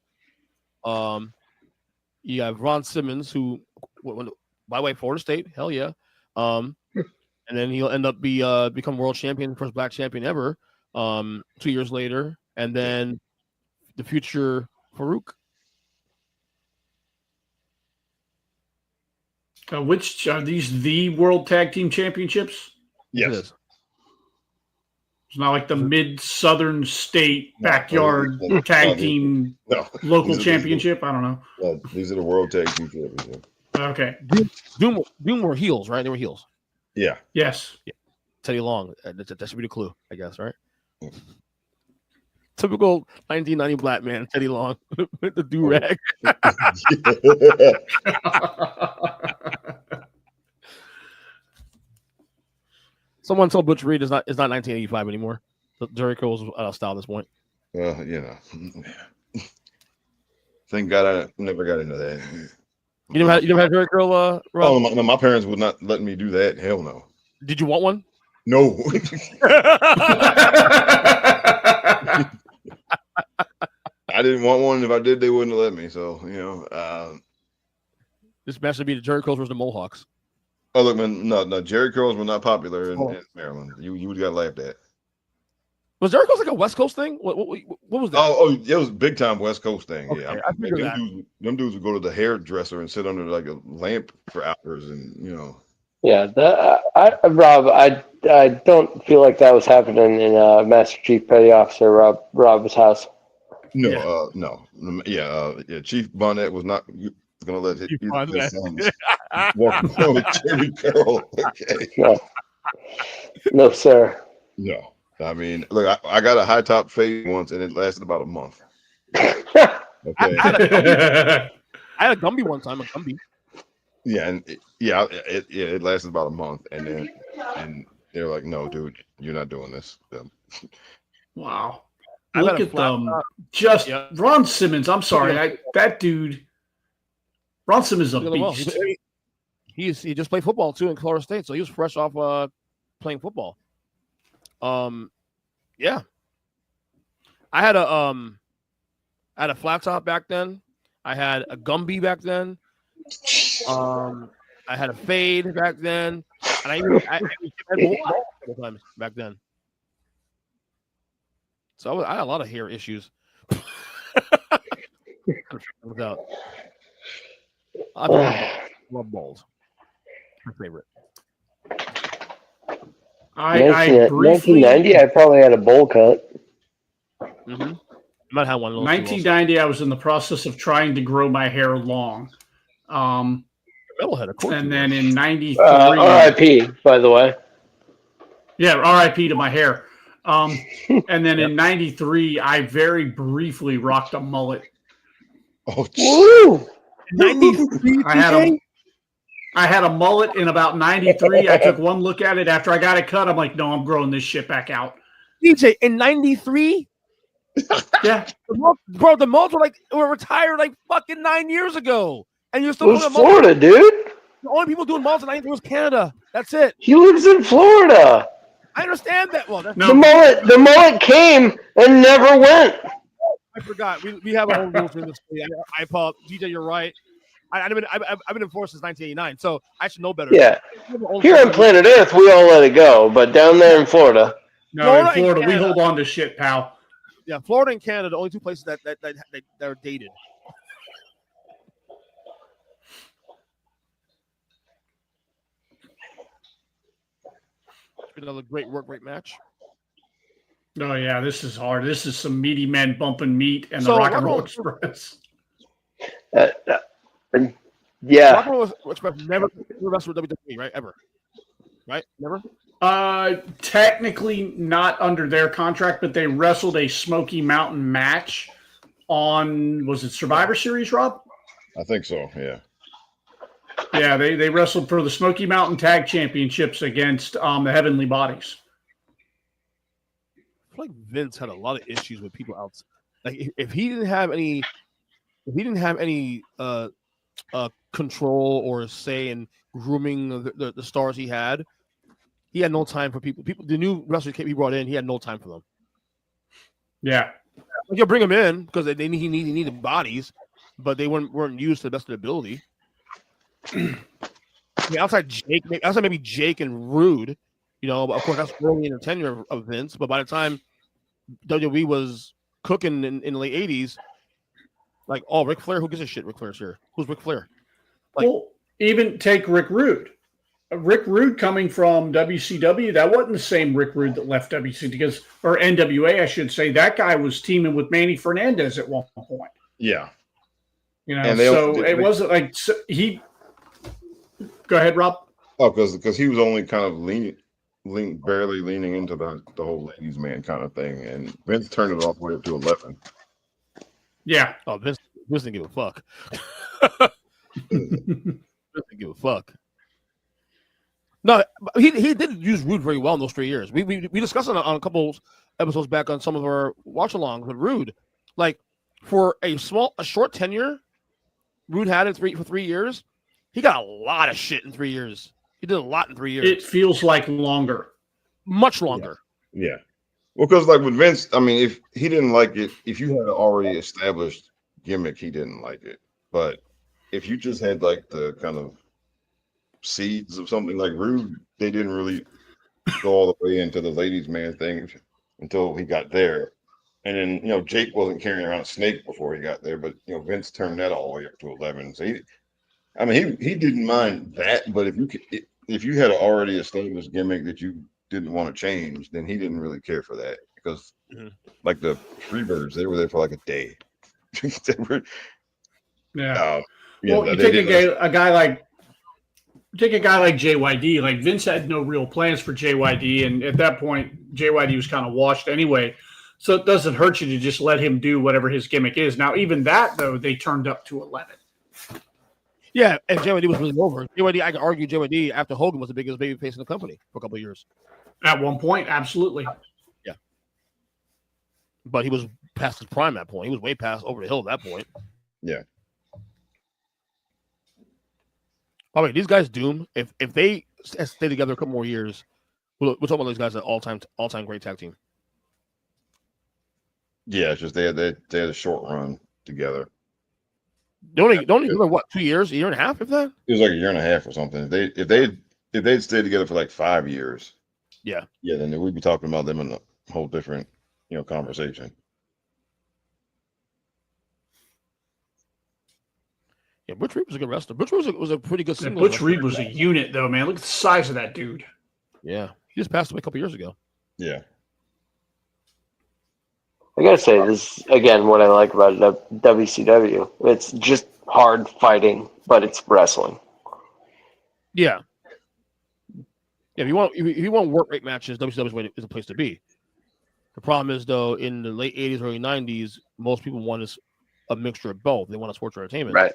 You have Ron Simmons, who went, by the way, Florida State, hell yeah. And then he'll end up become world champion, first black champion ever. 2 years later, and then the future Farouk. Which are these the World Tag Team Championships? Yes. It's not like the Mid-Southern State Backyard Tag Team local championship. I don't know. No, these are the World Tag Team Championships. Okay. Doom were heels, right? They were heels. Yeah. Yes. Yeah. Teddy Long. That should be the clue, I guess, right? Typical 1990 black man, Teddy Long, with the do-rag. Someone told Butch Reed it's not 1985 anymore. Jericho's out of style at this point. Thank God I never got into that. You never had Jericho, Rob? Oh, no, my parents would not let me do that. Hell no. Did you want one? No. I didn't want one. If I did, they wouldn't have let me. So, this match would be the Jericho's versus the Mohawks. Oh, look, man, no, Jerry curls were not popular in Maryland. You would have got laughed at. Was Jericho's like a West Coast thing? What was that? Oh, it was a big time West Coast thing. Okay, Yeah, I figured that. Them dudes would go to the hairdresser and sit under like a lamp for hours, and Yeah, Rob, I don't feel like that was happening in Master Chief Petty Officer Rob's house. No, Chief Bonnet was not going to let his sons walk around with Jerry Curl. Okay. No, sir. No. I mean, look, I got a high top fade once, and it lasted about a month. Okay. I had a Gumby one time, a Gumby. Yeah, and it lasted about a month, and they're like, "No, dude, you're not doing this." Wow. Look at them. Ron Simmons. I'm sorry. That dude, Ron Simmons is a beast. He just played football too in Florida State, so he was fresh off playing football. Yeah. I had a I had a flat top back then. I had a Gumby back then. I had a fade back then, and I had bald a couple times back then. So I had a lot of hair issues. Without, I love bald. My favorite. I briefly 1990. I probably had a bowl cut. Mm-hmm. I might have one. 1990. I was in the process of trying to grow my hair long. Metalhead, of course. And then in 93, R.I.P. By the way. Yeah, R.I.P. to my hair. And then in 93, I very briefly rocked a mullet. Oh, Woo! 93. I had a mullet in about 93. I took one look at it after I got it cut. I'm like, no, I'm growing this shit back out. DJ, in 93? Yeah. Bro, the mullets were retired like fucking 9 years ago. And you're still it was Florida, dude. The only people doing mullets in 93 was Canada. That's it. He lives in Florida. I understand that. Well, no. The mullet came and never went. I forgot. We have a whole rule for this. I apologize. DJ, you're right. I've been in force since 1989, so I should know better. Yeah. Here on planet Earth, we all let it go, but down there in Florida. No, in Florida, we hold on to shit, pal. Yeah, Florida and Canada, the only two places that are dated. Another great work rate match. Oh yeah, this is hard. This is some meaty men bumping meat and the Rock and Roll Express. Yeah. Rock and Roll Express never wrestled with WWE, right? Ever. Right? Never? Technically not under their contract, but they wrestled a Smoky Mountain match on, was it Survivor Series, Rob? I think so, yeah. Yeah, they wrestled for the Smoky Mountain Tag Championships against the Heavenly Bodies. I feel like Vince had a lot of issues with people outside. Like if he didn't have any control or say in grooming the stars he had no time for people. The new wrestlers he brought in, he had no time for them. Yeah, like you'll bring them in because he needed bodies, but they weren't used to the best of their ability. I mean, outside maybe Jake and Rude, of course that's early in the tenure of Vince. But by the time WWE was cooking in the late '80s, like, Ric Flair, who gives a shit? Ric Flair's here. Who's Ric Flair? Like, well, even take Rick Rude. Rick Rude coming from WCW, that wasn't the same Rick Rude that left WCW or NWA, I should say. That guy was teaming with Manny Fernandez at one point. Yeah. It wasn't like he. Go ahead, Rob. Oh, because he was only kind of barely leaning into the whole ladies' man kind of thing, and Vince turned it off way up to 11. Yeah. Oh, Vince didn't give a fuck. Vince didn't give a fuck. No, he did use Rude very well in those 3 years. We discussed it on a couple episodes back on some of our watch-alongs with Rude. Like, for a short tenure, Rude had it for 3 years. He got a lot of shit in 3 years. He did a lot in 3 years. It feels like longer. Much longer. Yeah. Well, because like with Vince, I mean, if he didn't like it, if you had an already established gimmick, he didn't like it. But if you just had like the kind of seeds of something like Rude, they didn't really go all the way into the ladies' man thing until he got there. And then, Jake wasn't carrying around a snake before he got there, but, Vince turned that all the way up to 11. So he didn't mind that, but if you had an already established gimmick that you didn't want to change, then he didn't really care for that because, like the Freebirds, they were there for like a day. You take a guy like JYD. Like Vince had no real plans for JYD, and at that point, JYD was kind of washed anyway. So it doesn't hurt you to just let him do whatever his gimmick is. Now, even that though, they turned up to 11. Yeah, and JYD was really over. JYD, I can argue JYD after Hogan was the biggest babyface in the company for a couple of years. At one point, absolutely. Yeah. But he was past his prime at that point. He was way past over the hill at that point. Yeah. By the way, these guys Doom, if they stay together a couple more years, we'll talk about those guys as all-time great tag team. Yeah, it's just they had a short run. together. They only together, what, 2 years, a year and a half, if that? It was like a year and a half or something. If they'd stayed together for like 5 years, yeah, then we'd be talking about them in a whole different, conversation. Yeah, Butch Reed was a good wrestler. Butch Reed was a pretty good Yeah, singles Butch Reed was a unit, though, man. Look at the size of that dude. Yeah, he just passed away a couple years ago. Yeah. I gotta say, this is, again, what I like about WCW. It's just hard fighting, but it's wrestling. Yeah. Yeah, if you want work rate matches, WCW is the place to be. The problem is, though, in the late 80s, early 90s, most people want a mixture of both. They want a sports entertainment. Right.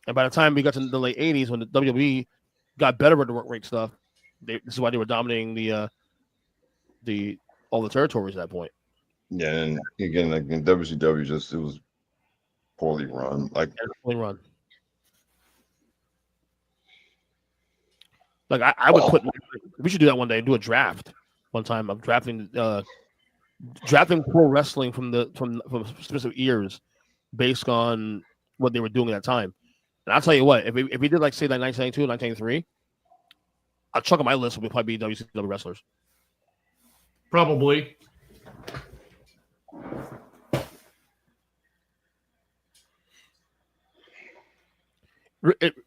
And by the time we got to the late 80s, when the WWE got better with the work rate stuff, this is why they were dominating all the territories at that point. Yeah, and again, like in WCW, it was poorly run. Like poorly run. Like I would put. We should do that one day. Do a draft one time. I'm drafting pro wrestling from specific years based on what they were doing at that time. And I'll tell you what, if we did like say like 1992, 1993, a chunk of my list would probably be WCW wrestlers. Probably.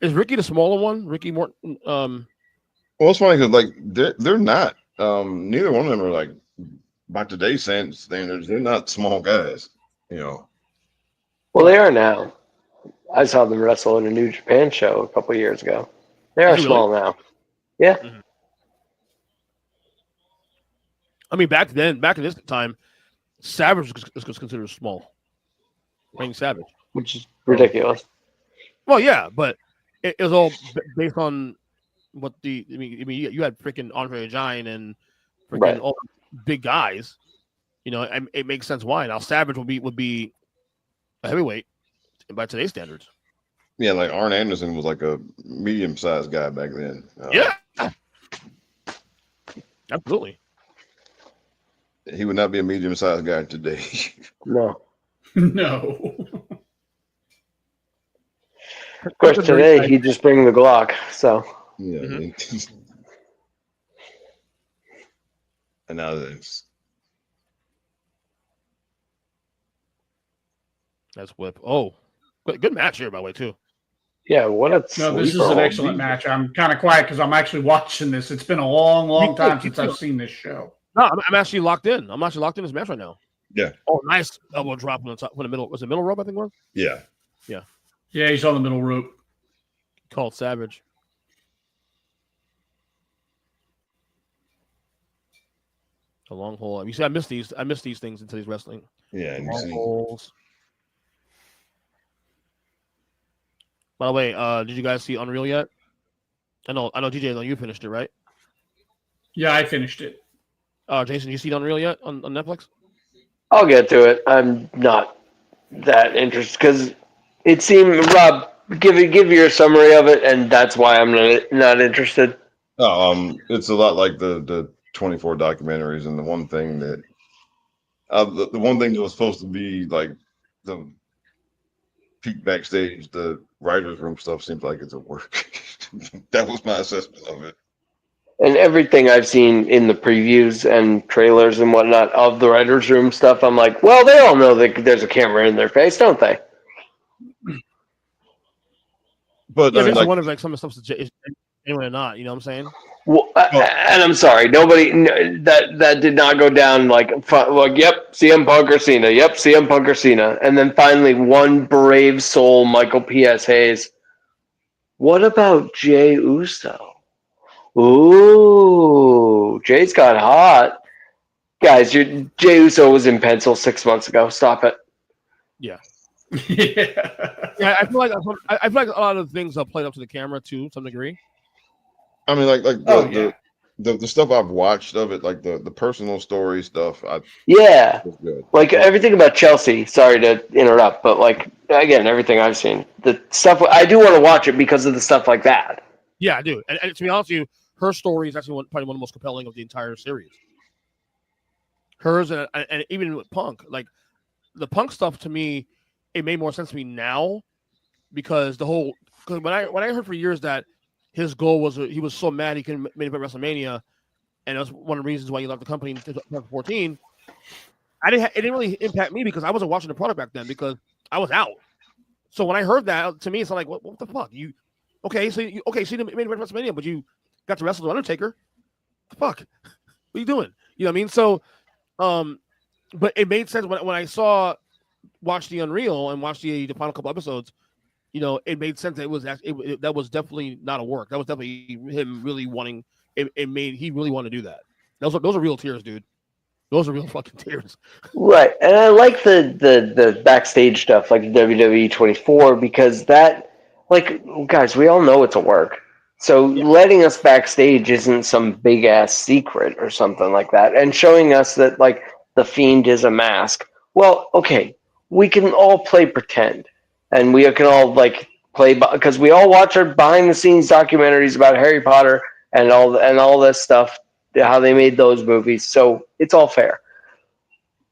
Is Ricky the smaller one? Ricky Morton? Well, it's funny because like they're not. Neither one of them are like by today's standards. They're not small guys. Well, they are now. I saw them wrestle in a New Japan show a couple of years ago. They are small now. Yeah. Mm-hmm. I mean, back in this time, Savage was considered small. Randy Savage, which is ridiculous. Well, yeah, but it was all based on what you had freaking Andre the Giant and freaking all big guys. It makes sense why. Now Savage would be a heavyweight by today's standards. Yeah, like Arn Anderson was like a medium-sized guy back then. Yeah, absolutely. He would not be a medium-sized guy today. No. Of course, today he'd just bring the Glock. So. Yeah. Mm-hmm. And now that's Whip. Oh, good match here, by the way, too. Yeah, this is an excellent match. I'm kind of quiet because I'm actually watching this. It's been a long time since I've seen this show. No, I'm actually locked in. I'm actually locked in this match right now. Yeah. Oh, nice elbow drop on the top, on the middle. Was it middle rope? I think it was. Yeah. Yeah. Yeah, he's on the middle rope. Called Savage. A long hole. You see, I miss these things in today's wrestling. Yeah, and long holes. By the way, did you guys see Unreal yet? I know, DJ, you finished it, right? Yeah, I finished it. Jason, you see Unreal yet on Netflix? I'll get to it. I'm not that interested because it seemed, Rob, give your summary of it, and that's why I'm not interested. It's a lot like the 24 documentaries, and the one thing that was supposed to be like the peak backstage, the writers' room stuff seems like it's a work. That was my assessment of it. And everything I've seen in the previews and trailers and whatnot of the writers' room stuff, I'm like, well, they all know that there's a camera in their face, don't they? But yeah, I mean, like, one of like some of the stuff is anyway or not. You know what I'm saying? Well, and I'm sorry, nobody that did not go down like yep, CM Punk or Cena, yep, CM Punk or Cena, and then finally one brave soul, Michael P.S. Hayes. What about Jey Uso? Ooh, Jay's got hot. Guys, Jey Uso was in pencil 6 months ago. Stop it. Yeah. Yeah, I feel like a lot of things are played up to the camera too, to some degree. I mean, like the stuff I've watched of it, like the personal story stuff. Like everything about Chelsea. Sorry to interrupt, but like again, everything I've seen, the stuff I do want to watch it because of the stuff like that. Yeah, I do. And to be honest with you, her story is actually probably one of the most compelling of the entire series. Hers and even with Punk, like the Punk stuff to me it made more sense to me now because when I heard for years that his goal was he was so mad he couldn't make it at WrestleMania, and that was one of the reasons why he left the company in 2014. It didn't really impact me because I wasn't watching the product back then because I was out. So when I heard that, to me, it's like, what the fuck? So you made it at WrestleMania, but you got to wrestle the Undertaker. What the fuck? What are you doing? You know what I mean? So, but it made sense when I watched the Unreal and watched the final couple episodes. It made sense that that was definitely not a work. That was definitely him really wanting. He really wanted to do that. Those are real tears, dude. Those are real fucking tears. Right. And I like the backstage stuff, like WWE 24, because that, like, guys, we all know it's a work. So letting us backstage isn't some big ass secret or something like that. And showing us that, like, the Fiend is a mask. Well, okay, we can all play pretend. And we can all, like, play, because we all watch our behind the scenes documentaries about Harry Potter and all this stuff, how they made those movies, so it's all fair.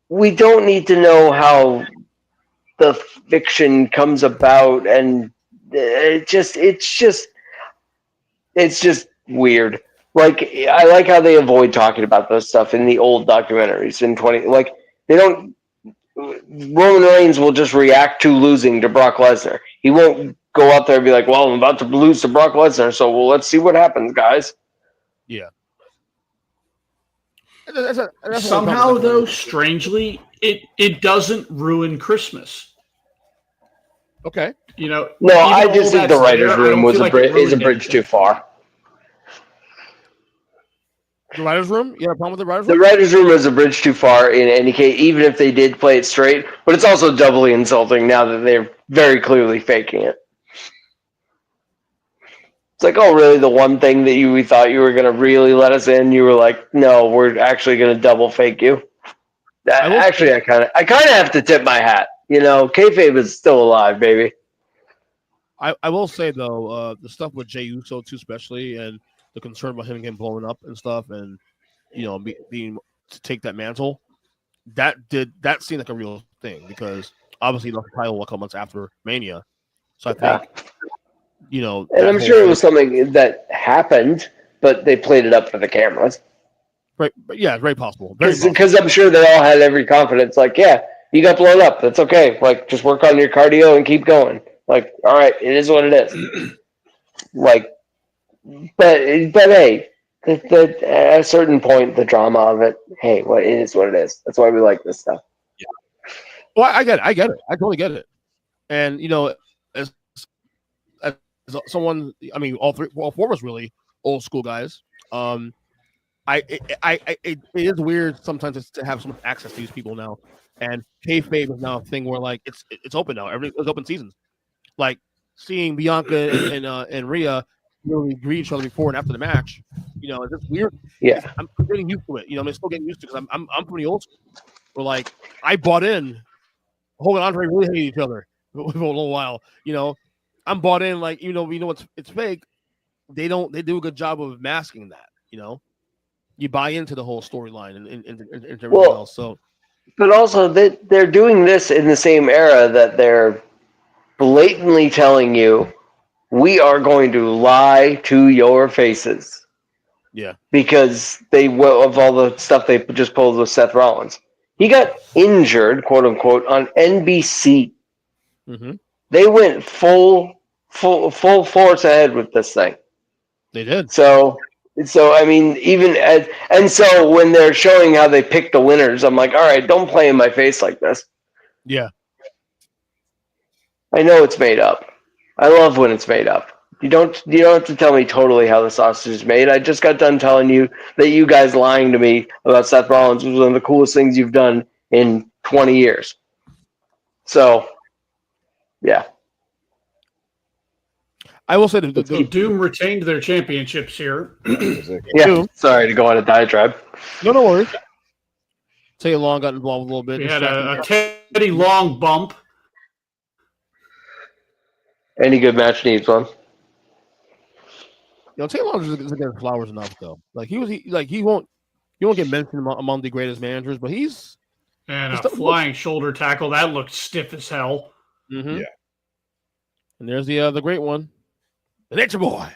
We don't need to know how the fiction comes about, and it's just weird. Like, I like how they avoid talking about this stuff in the old documentaries in 20. Like, they don't. Roman Reigns will just react to losing to Brock Lesnar. He won't go out there and be like, "Well, I'm about to lose to Brock Lesnar, so let's see what happens, guys." Yeah. Somehow, though, strangely, it doesn't ruin Christmas. Okay. No, I just think the writers' room is a bridge too far. The writers' room? You have a problem with the writers' room? The writers' room is a bridge too far in any case, even if they did play it straight. But it's also doubly insulting now that they're very clearly faking it. It's like, oh, really? The one thing that we thought you were going to really let us in, you were like, no, we're actually going to double fake you. I kind of have to tip my hat. Kayfabe is still alive, baby. I will say though, the stuff with Jey Uso too, especially, and the concern about him getting blown up and stuff, and being to take that mantle, that seemed like a real thing because obviously he lost the title a couple months after Mania, so I think. And I'm sure it was something that happened, but they played it up for the cameras. Right, yeah, very possible. Because I'm sure they all had every confidence. Like, yeah, you got blown up. That's okay. Like, just work on your cardio and keep going. Like, all right, it is what it is. Like, but hey, at a certain point, the drama of it. Hey, it is what it is. That's why we like this stuff. Yeah. Well, I get it. I totally get it. And as someone, I mean, all four of us really old school guys. It is weird sometimes to have so much access to these people now, and kayfabe is now a thing where like it's open now. It's open seasons. Like seeing Bianca and Rhea really greet each other before and after the match, it's just weird. Yeah, I'm getting used to it. I'm still getting used to it because I'm pretty old school. But like I bought in. Hogan and Andre really hate each other for a little while. I'm bought in. Like we know it's fake. They do a good job of masking that. You buy into the whole storyline and everything else. So, but also they're doing this in the same era that they're blatantly telling you, we are going to lie to your faces. Yeah, because of all the stuff they just pulled with Seth Rollins. He got injured, quote unquote, on NBC. Mm-hmm. They went full force ahead with this thing. They did. So I mean, so when they're showing how they pick the winners, I'm like, all right, don't play in my face like this. Yeah. I know it's made up. I love when it's made up. You don't have to tell me totally how the sausage is made. I just got done telling you that you guys lying to me about Seth Rollins was one of the coolest things you've done in 20 years. So, yeah. I will say the Doom retained their championships here. Yeah, sorry to go on a diatribe. No worries. Teddy Long got involved a little bit. We had a Teddy Long bump. Any good match needs one. Teddy Long doesn't get flowers enough though. Like he won't get mentioned among the greatest managers, but he's and a flying shoulder tackle that looked stiff as hell. Mm-hmm. Yeah. And there's the great one, the Nature Boy.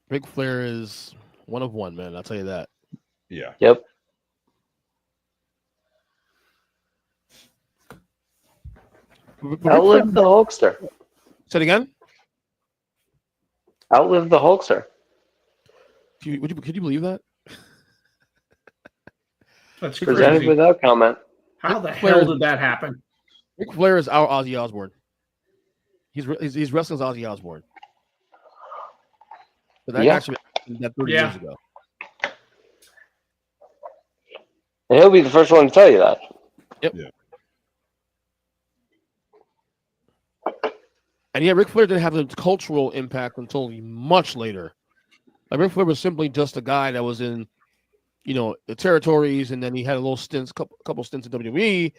Ric Flair is one of one, man. I'll tell you that. Yeah. Yep. Outlive the Hulkster. Say it again. Outlive the Hulkster. Could you believe that? That's Presented crazy. without comment. How the hell did that happen? Ric Flair is our Ozzy Osbourne. He's wrestling as Ozzy Osbourne. But that actually happened 30 years ago. And he'll be the first one to tell you that. Yep. Yeah. And yet Ric Flair didn't have the cultural impact until much later. Like Ric Flair was simply just a guy that was in, the territories, and then he had a little stints, couple stints in WWE,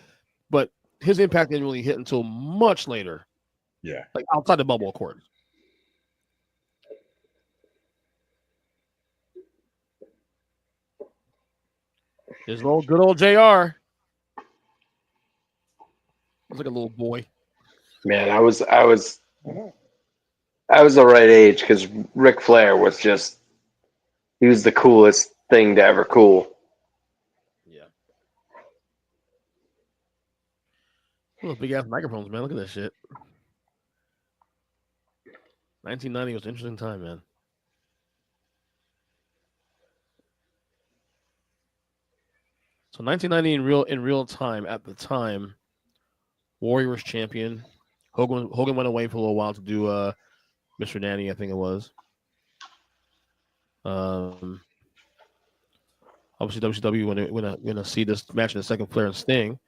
but his impact didn't really hit until much later. Yeah. Like outside the bubble, of course. There's good old JR. He's like a little boy. Man, I was the right age because Ric Flair was he was the coolest thing to ever cool. Yeah. Those big ass microphones, man. Look at that shit. 1990 was an interesting time, man. So 1990 in real time at the time, Warrior was champion. Hogan went away for a little while to do Mr. Nanny, I think it was. Obviously WCW when to see this match in the second, Flair and Sting.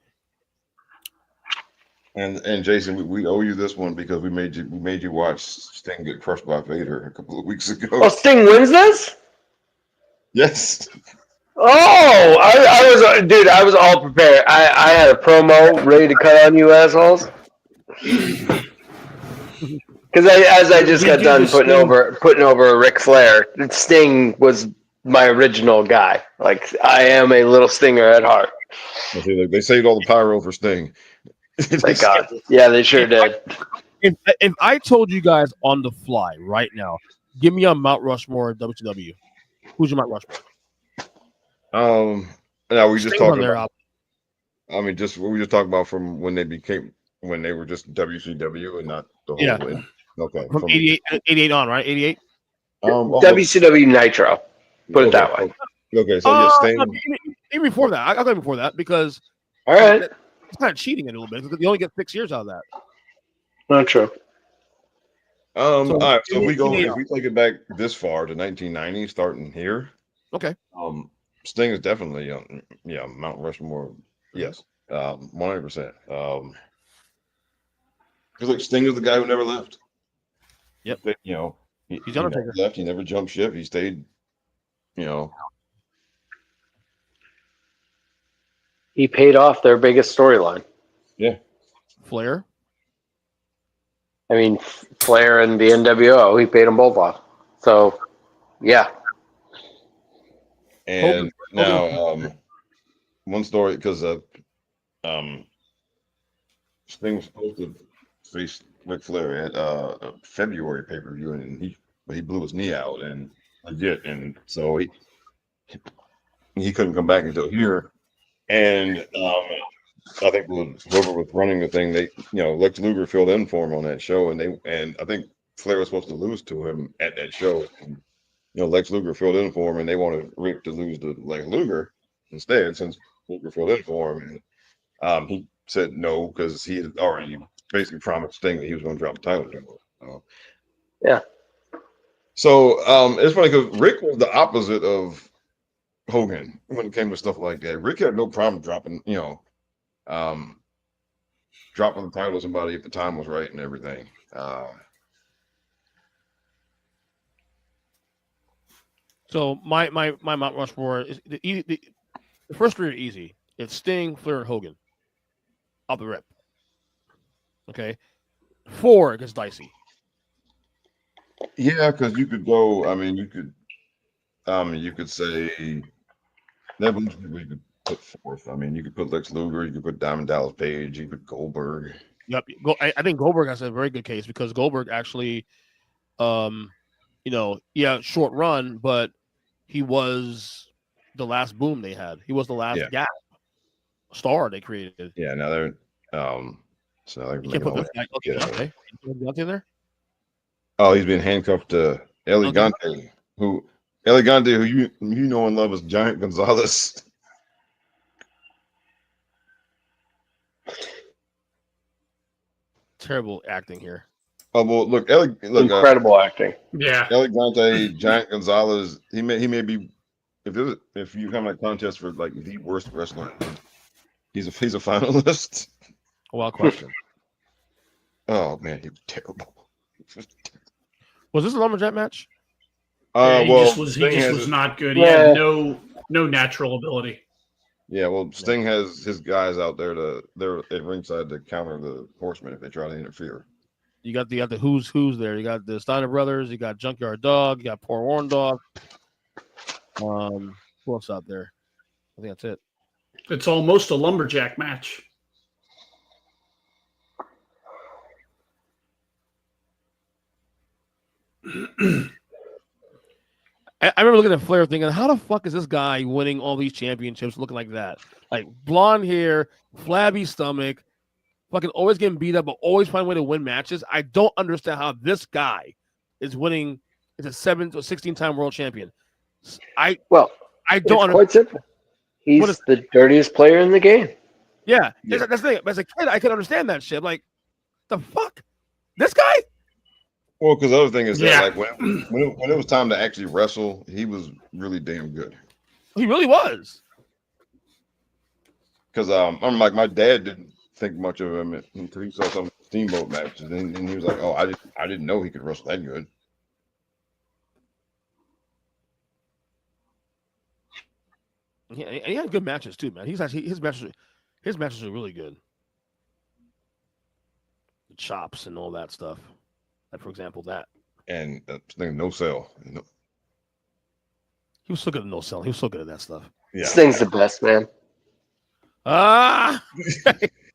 And Jason, we owe you this one because we made you watch Sting get crushed by Vader a couple of weeks ago. Oh, Sting wins this? Yes. Oh, I was all prepared. I had a promo ready to cut on you assholes. Because as I just got done putting over Ric Flair, Sting was my original guy. Like, I am a little Stinger at heart. They saved all the pyro for Sting. Thank God. Yeah, they sure did. If I told you guys on the fly right now, give me a Mount Rushmore WCW, who's your Mount Rushmore? Now we just talking about. I mean, we were just talking about from when they were just WCW and not the whole. Yeah. Okay. From 88 on, right? 88. WCW Nitro. Put it that way. Okay, so Sting. Even before that, I'll go before that because. All right. It's kind of cheating a little bit because you only get 6 years out of that. Not true. All right. So if we take it back this far to 1990, starting here. Okay. Sting is definitely Mount Rushmore. Yes, 100%. Because like Sting is the guy who never left. Yep. He's never left. He never jumped ship. He stayed. He paid off their biggest storyline. Yeah. Flair. I mean, Flair and the NWO, he paid them both off. So, yeah. And now, one story, because Sting was supposed to face Ric Flair at a February pay-per-view, and he blew his knee out, and so he couldn't come back until here. And I think whoever was running the thing, Lex Luger filled in for him on that show, and I think Flair was supposed to lose to him at that show. And, Lex Luger filled in for him, and they wanted Rick to lose to Lex Luger instead, since Luger filled in for him. And he said no because he had already basically promised Sting that he was going to drop the title to him. Yeah. So it's funny because Rick was the opposite of Hogan when it came to stuff like that. Rick had no problem dropping the title to somebody if the time was right and everything. So my Mount Rushmore is the first three are easy. It's Sting, Flair, and Hogan. Off the rip. Okay. 4 gets dicey. Yeah, because you could go. I mean, You could say that we could put fourth. I mean, you could put Lex Luger, you could put Diamond Dallas Page, you could put Goldberg. Yep. I think Goldberg has a very good case because Goldberg actually, short run, but he was the last boom they had. He was the last gap star they created. Yeah. Now they're so they're you can't put Deontay in there. Oh, he's been handcuffed to Elegante, who you know and love as Giant Gonzalez. Terrible acting here. Oh well, look, incredible acting. Yeah, Elegante, Giant Gonzalez. He may be if you come in a contest for like the worst wrestler, he's a finalist. Wild question. Oh man, he was terrible. Was this a lumberjack match? He just was not good. He had no natural ability. Yeah, well, Sting has his guys out there they're at ringside to counter the Horsemen if they try to interfere. You got the who's there. You got the Steiner brothers. You got Junkyard Dog. You got Poor Horn Dog. Who else out there? I think that's it. It's almost a lumberjack match. I remember looking at Flair thinking, how the fuck is this guy winning all these championships looking like that? Like blonde hair, flabby stomach, fucking always getting beat up, but always find a way to win matches. I don't understand how this guy is winning. Is a 7 or 16-time world champion. I don't understand. Quite simple. He's the dirtiest player in the game. Yeah. That's the thing. As a kid, I could understand that shit. Like, the fuck? This guy? Well, because the other thing is that like when it was time to actually wrestle, he was really damn good. He really was. Because I'm like my dad didn't think much of him until he saw some Steamboat matches, and he was like, "Oh, I didn't know he could wrestle that good." Yeah, he had good matches too, man. His matches are really good. The chops and all that stuff. Like, for example, that. And no sell. No. He was so good at no selling. He was so good at that stuff. Yeah. Sting's the best, man.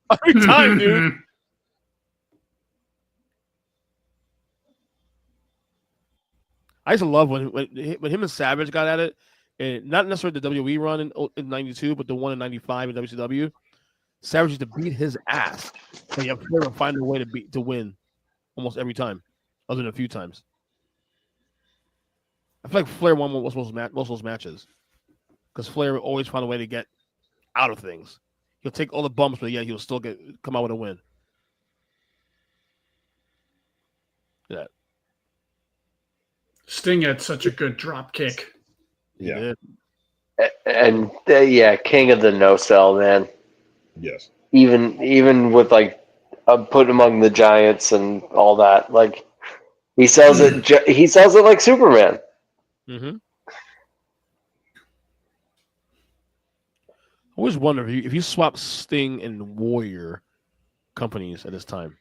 Every time, dude. I used to love when him and Savage got at it, and not necessarily the WWE run in '92, but the one in '95 in WCW. Savage used to beat his ass, and you have to find a way to win almost every time, other than a few times. I feel like Flair won most of those matches because Flair would always find a way to get out of things. He'll take all the bumps, but he'll still come out with a win. Yeah. Sting had such a good drop kick. Yeah. And king of the no sell, man. Yes. Even with like put among the giants and all that, like he sells it. He sells it like Superman. Mm-hmm. I always wonder if you swap Sting and Warrior companies at this time.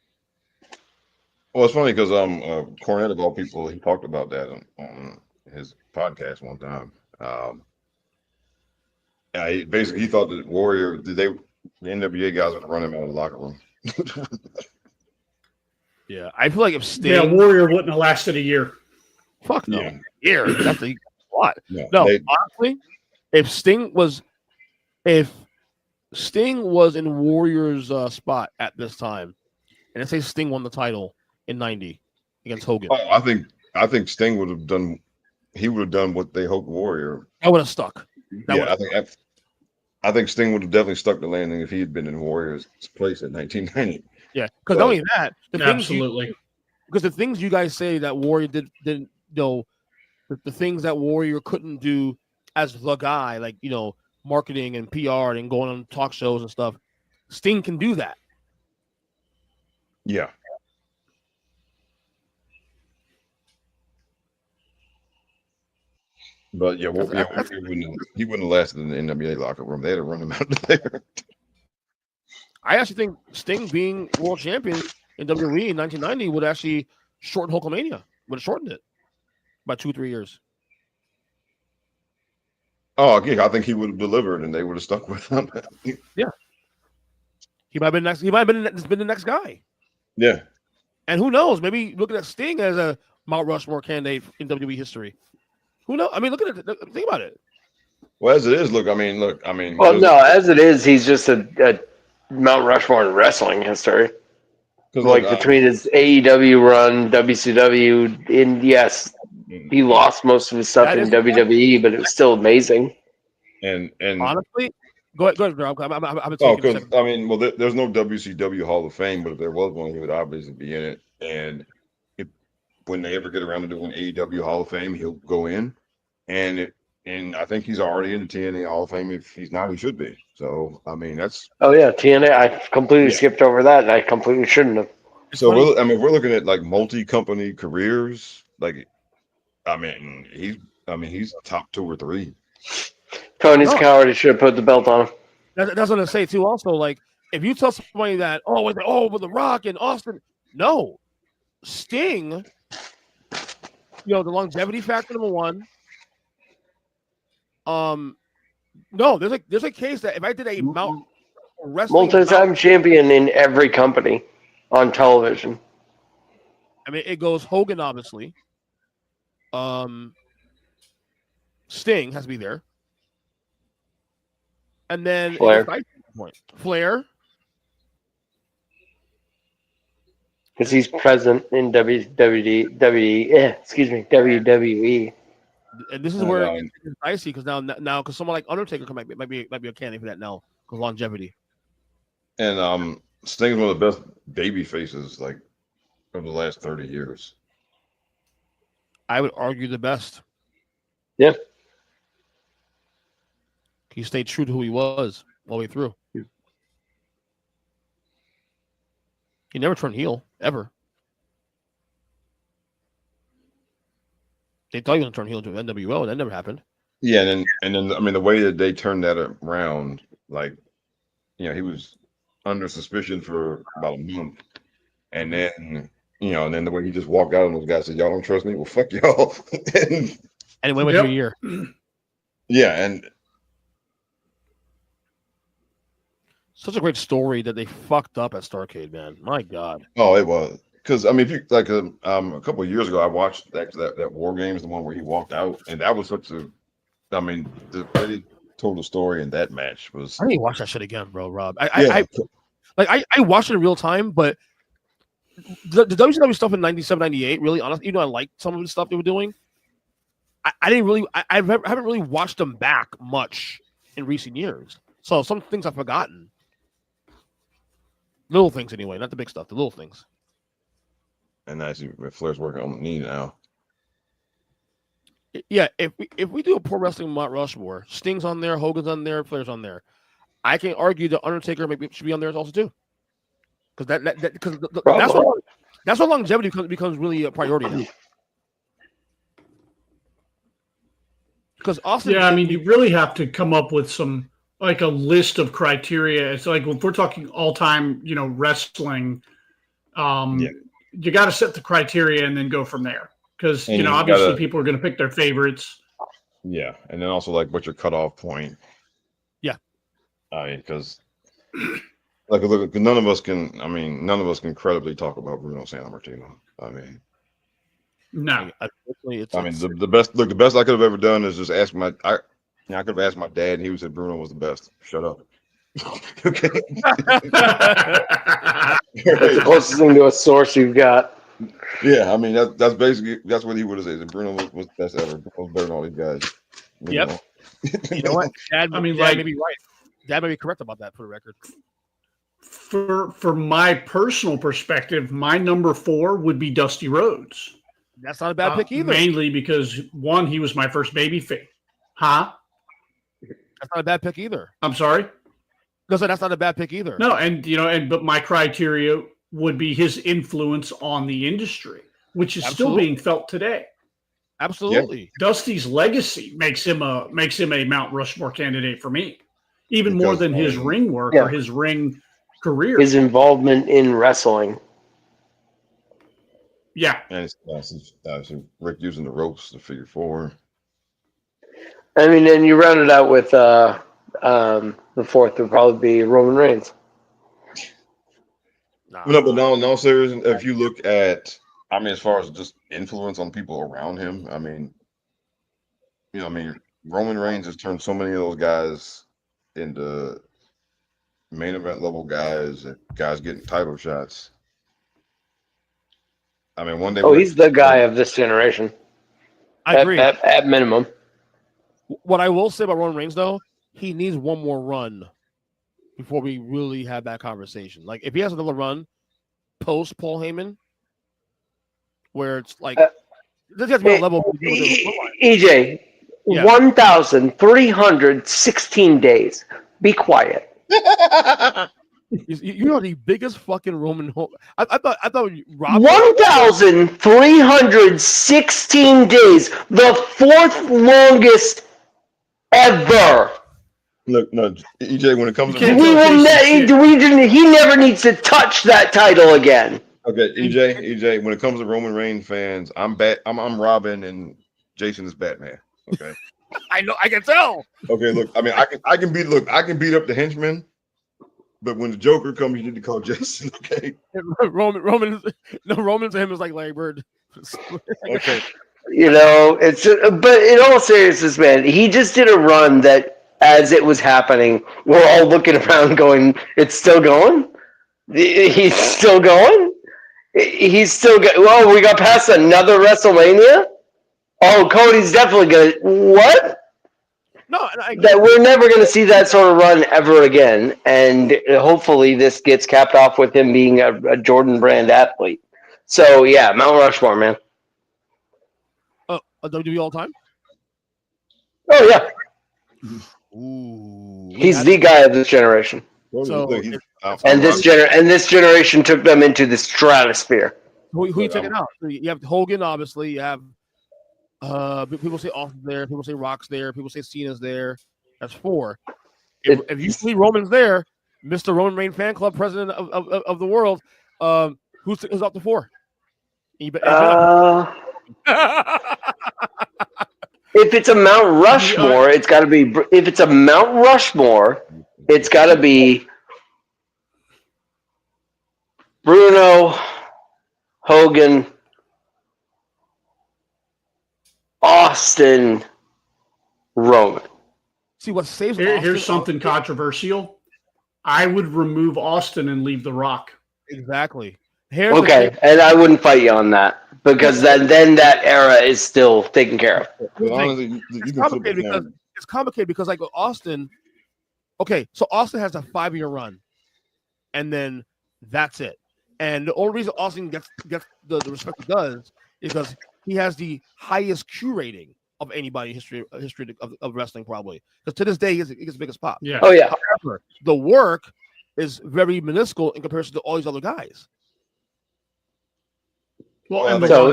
Well, it's funny because Cornette of all people, he talked about that on his podcast one time. He thought that Warrior, the NWA guys would run him out of the locker room. Yeah, I feel like if Sting, Warrior wouldn't have lasted a year. Fuck no, Yeah. Year. That's a lot. No, honestly, if Sting was in Warrior's spot at this time, and let's say Sting won the title in '90 against Hogan, I think Sting would have done. He would have done what they hoped Warrior. I would have stuck. I think Sting would have definitely stuck the landing if he had been in Warrior's place in 1990. Yeah, because not only that, Absolutely. Because the things you guys say that Warrior didn't know, the things that Warrior couldn't do as the guy, like marketing and PR and going on talk shows and stuff, Sting can do that. Yeah. But he wouldn't have lasted in the NWA locker room. They had to run him out of there. I actually think Sting being world champion in WWE in 1990 would actually shorten Hulkamania. Would have shortened it by 2-3 years. Oh, yeah, I think he would have delivered, and they would have stuck with him. Yeah, he might have been next. He might have been the next guy. Yeah, and who knows? Maybe looking at Sting as a Mount Rushmore candidate in WWE history. Who knows? I mean, look at it. Think about it. well, as it is, look. Well, no, as it is, he's just a Mount Rushmore in wrestling history. Like between his AEW run, WCW, and yes, he lost most of his stuff in WWE, but it was still amazing. And honestly, go ahead, bro. because I mean, well, there's no WCW Hall of Fame, but if there was one, he would obviously be in it. And when they ever get around to doing AEW Hall of Fame, he'll go in. And I think he's already in the TNA Hall of Fame. If he's not, he should be. So I mean, that's. Oh yeah, TNA. I completely skipped over that, and I completely shouldn't have. So we're looking at like multi-company careers. Like, I mean, he's top 2 or 3. Tony's coward. He should have put the belt on him. That's what I say too. Also, like if you tell somebody that with The Rock and Austin, no, Sting. The longevity factor, number one. No, there's a case that if I did a wrestling multi-time champion in every company on television. I mean, it goes Hogan, obviously. Sting has to be there, and then Flair, because he's present in WWE. And this is where it's dicey because now because someone like Undertaker might be a candidate for that now because longevity. And Sting's one of the best baby faces like of the last 30 years. I would argue the best. Yeah. He stayed true to who he was all the way through. He never turned heel ever. They thought he was going to turn heel into NWO, and that never happened. Yeah, and then I mean the way that they turned that around, like, he was under suspicion for about a month, and then the way he just walked out on those guys said, "Y'all don't trust me? Well, fuck y'all." and it went through a year. Yeah, and such a great story that they fucked up at Starrcade, man. My God. Oh, it was. Because I mean, if you like, a couple of years ago, I watched that War Games, the one where he walked out, and that was such a. I mean, the way they told the story in that match was. I need to watch that shit again, bro, Rob. I watched it in real time, but the WCW stuff in 97, 98, really honestly, I liked some of the stuff they were doing. I didn't really. I haven't really watched them back much in recent years, so some things I've forgotten. Little things, anyway, not the big stuff. The little things. And I see Flair's working on the knee now. Yeah, if we do a pro wrestling Mount Rushmore, Sting's on there, Hogan's on there, Flair's on there. I can argue that Undertaker should be on there also too, because that's where longevity becomes really a priority now. Because Austin, I mean, you really have to come up with some like a list of criteria. It's like if we're talking all time, wrestling. You got to set the criteria and then go from there because obviously people are going to pick their favorites. Yeah, and then also like what's your cutoff point? Yeah, I mean, because like look, none of us can credibly talk about Bruno Sammartino. I mean, no. The best I could have ever done is just ask I could have asked my dad, and he would say Bruno was the best. Shut up. Okay. That's the closest thing to a source you've got. Yeah, I mean that's basically what he would have said. Bruno was the best ever. Was better than all these guys. Yep. You know what? Dad may be right. Dad may be correct about that for the record. For my personal perspective, my number 4 would be Dusty Rhodes. That's not a bad pick either. Mainly because one, he was my first baby face. Huh? That's not a bad pick either. I'm sorry? Because that's not a bad pick either. No, but my criteria would be his influence on the industry, which is still being felt today. Absolutely. Yeah. Dusty's legacy makes him a Mount Rushmore candidate for me, even more than his ring work or his ring career. His involvement in wrestling. Yeah. And it's Rick using the ropes to figure 4. I mean, and you round it out with the fourth would probably be Roman Reigns. No, but no, seriously, if you look at, I mean, as far as just influence on people around him, I mean, Roman Reigns has turned so many of those guys into main event level guys, and guys getting title shots. I mean, one day. Oh, he's the guy of this generation. I agree. At minimum. What I will say about Roman Reigns, though, he needs one more run before we really have that conversation. Like, if he has another run post Paul Heyman, where it's like, this has to be a level. EJ, yeah. 1,316 days. Be quiet. You know the biggest fucking Roman. I thought Rob 1,316 days, the fourth longest ever. Look, no, EJ. When it comes to he never needs to touch that title again. Okay, EJ. When it comes to Roman Reigns fans, I'm Robin and Jason is Batman. Okay. I know. I can tell. Okay, look. I mean, I can beat up the henchman. But when the Joker comes, you need to call Jason, okay? Roman to him is like Larry Bird. Okay. You know, it's just, but in all seriousness, man, he just did a run that, as it was happening, we're all looking around going, it's still going? He's still going? He's still going. Well, we got past another WrestleMania? Oh, Cody's definitely going to. What? No, that we're never going to see that sort of run ever again, and hopefully this gets capped off with him being a Jordan Brand athlete. So yeah, Mount Rushmore, man. Oh, WWE all time? Oh yeah. Ooh, he's the guy of this generation. So, and this generation took them into the stratosphere. Who you taking out? You have Hogan, obviously. You have. People say Austin's there. People say Rock's there. People say Cena's there. That's 4. If you see Roman's there, Mr. Roman Reigns fan club president of the world, who's up to 4? If it's a Mount Rushmore, it's got to be. If it's a Mount Rushmore, it's got to be Bruno, Hogan, Austin, Roman. See what saves Here's something controversial. I would remove Austin and leave The Rock. Exactly. Okay, and I wouldn't fight you on that because then that era is still taken care of. It's complicated because like Austin. Okay, so Austin has a 5-year run, and then that's it. And the only reason Austin gets the respect he does is because he has the highest Q rating of anybody in history of wrestling, probably. Because to this day, he gets the biggest pop. Yeah. Oh yeah. However, the work is very minuscule in comparison to all these other guys. Well, and so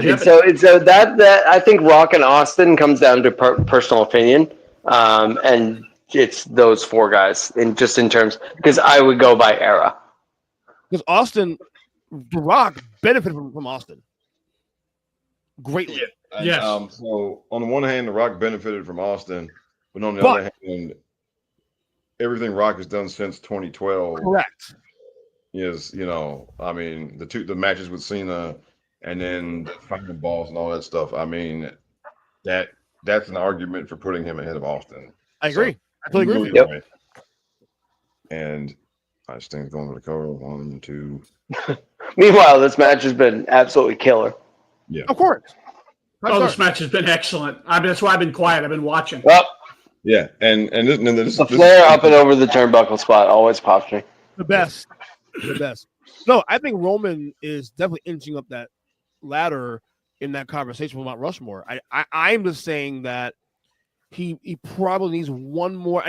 that I think Rock and Austin comes down to personal opinion, and it's those 4 guys in terms because I would go by era. Because Austin, The Rock benefited from Austin greatly. Yes. So on the one hand, The Rock benefited from Austin, but on the other hand, everything Rock has done since 2012, correct, is I mean the matches with Cena. And then finding balls and all that stuff. I mean, that's an argument for putting him ahead of Austin. I agree. I totally agree with you. Yep. And I just think going to the cover 1, 2. Meanwhile, this match has been absolutely killer. Yeah, of course. This match has been excellent. That's why I've been quiet. I've been watching. Well, yeah, and this the flare up and over the turnbuckle spot always pops me. The best. No, I think Roman is definitely inching up that ladder in that conversation with Mount Rushmore. I'm just saying that he probably needs one more.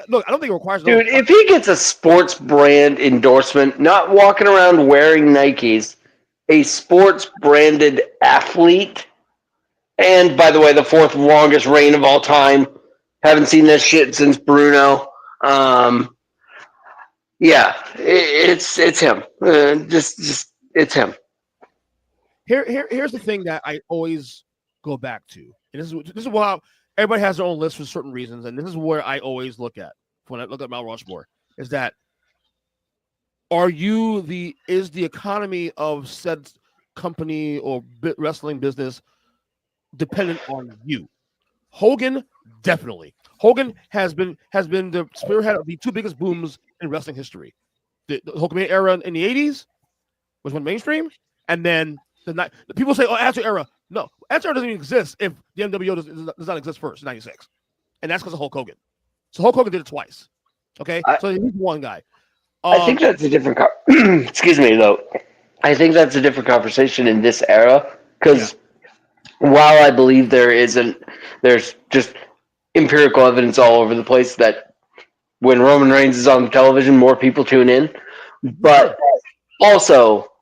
Look, I don't think it requires. Dude, if he gets a sports brand endorsement, not walking around wearing Nikes, a sports branded athlete, and by the way, the 4th longest reign of all time. Haven't seen this shit since Bruno. Yeah, it's him. Just it's him. Here's the thing that I always go back to, and this is what everybody has their own list for certain reasons, and this is where I always look at when I look at Mount Rushmore, is that is the economy of said company or wrestling business dependent on you? Hogan, definitely. Hogan has been the spearhead of the two biggest booms in wrestling history. The Hulkamania era in the 80s was went mainstream, and then the people say, "Oh, Attitude Era." No, Attitude Era doesn't even exist if the NWO does not exist first in '96, and that's because of Hulk Hogan. So Hulk Hogan did it twice. Okay, so he's one guy. I think that's a different. Excuse me, though. I think that's a different conversation in this era because while I believe there's just empirical evidence all over the place that when Roman Reigns is on television, more people tune in. But also,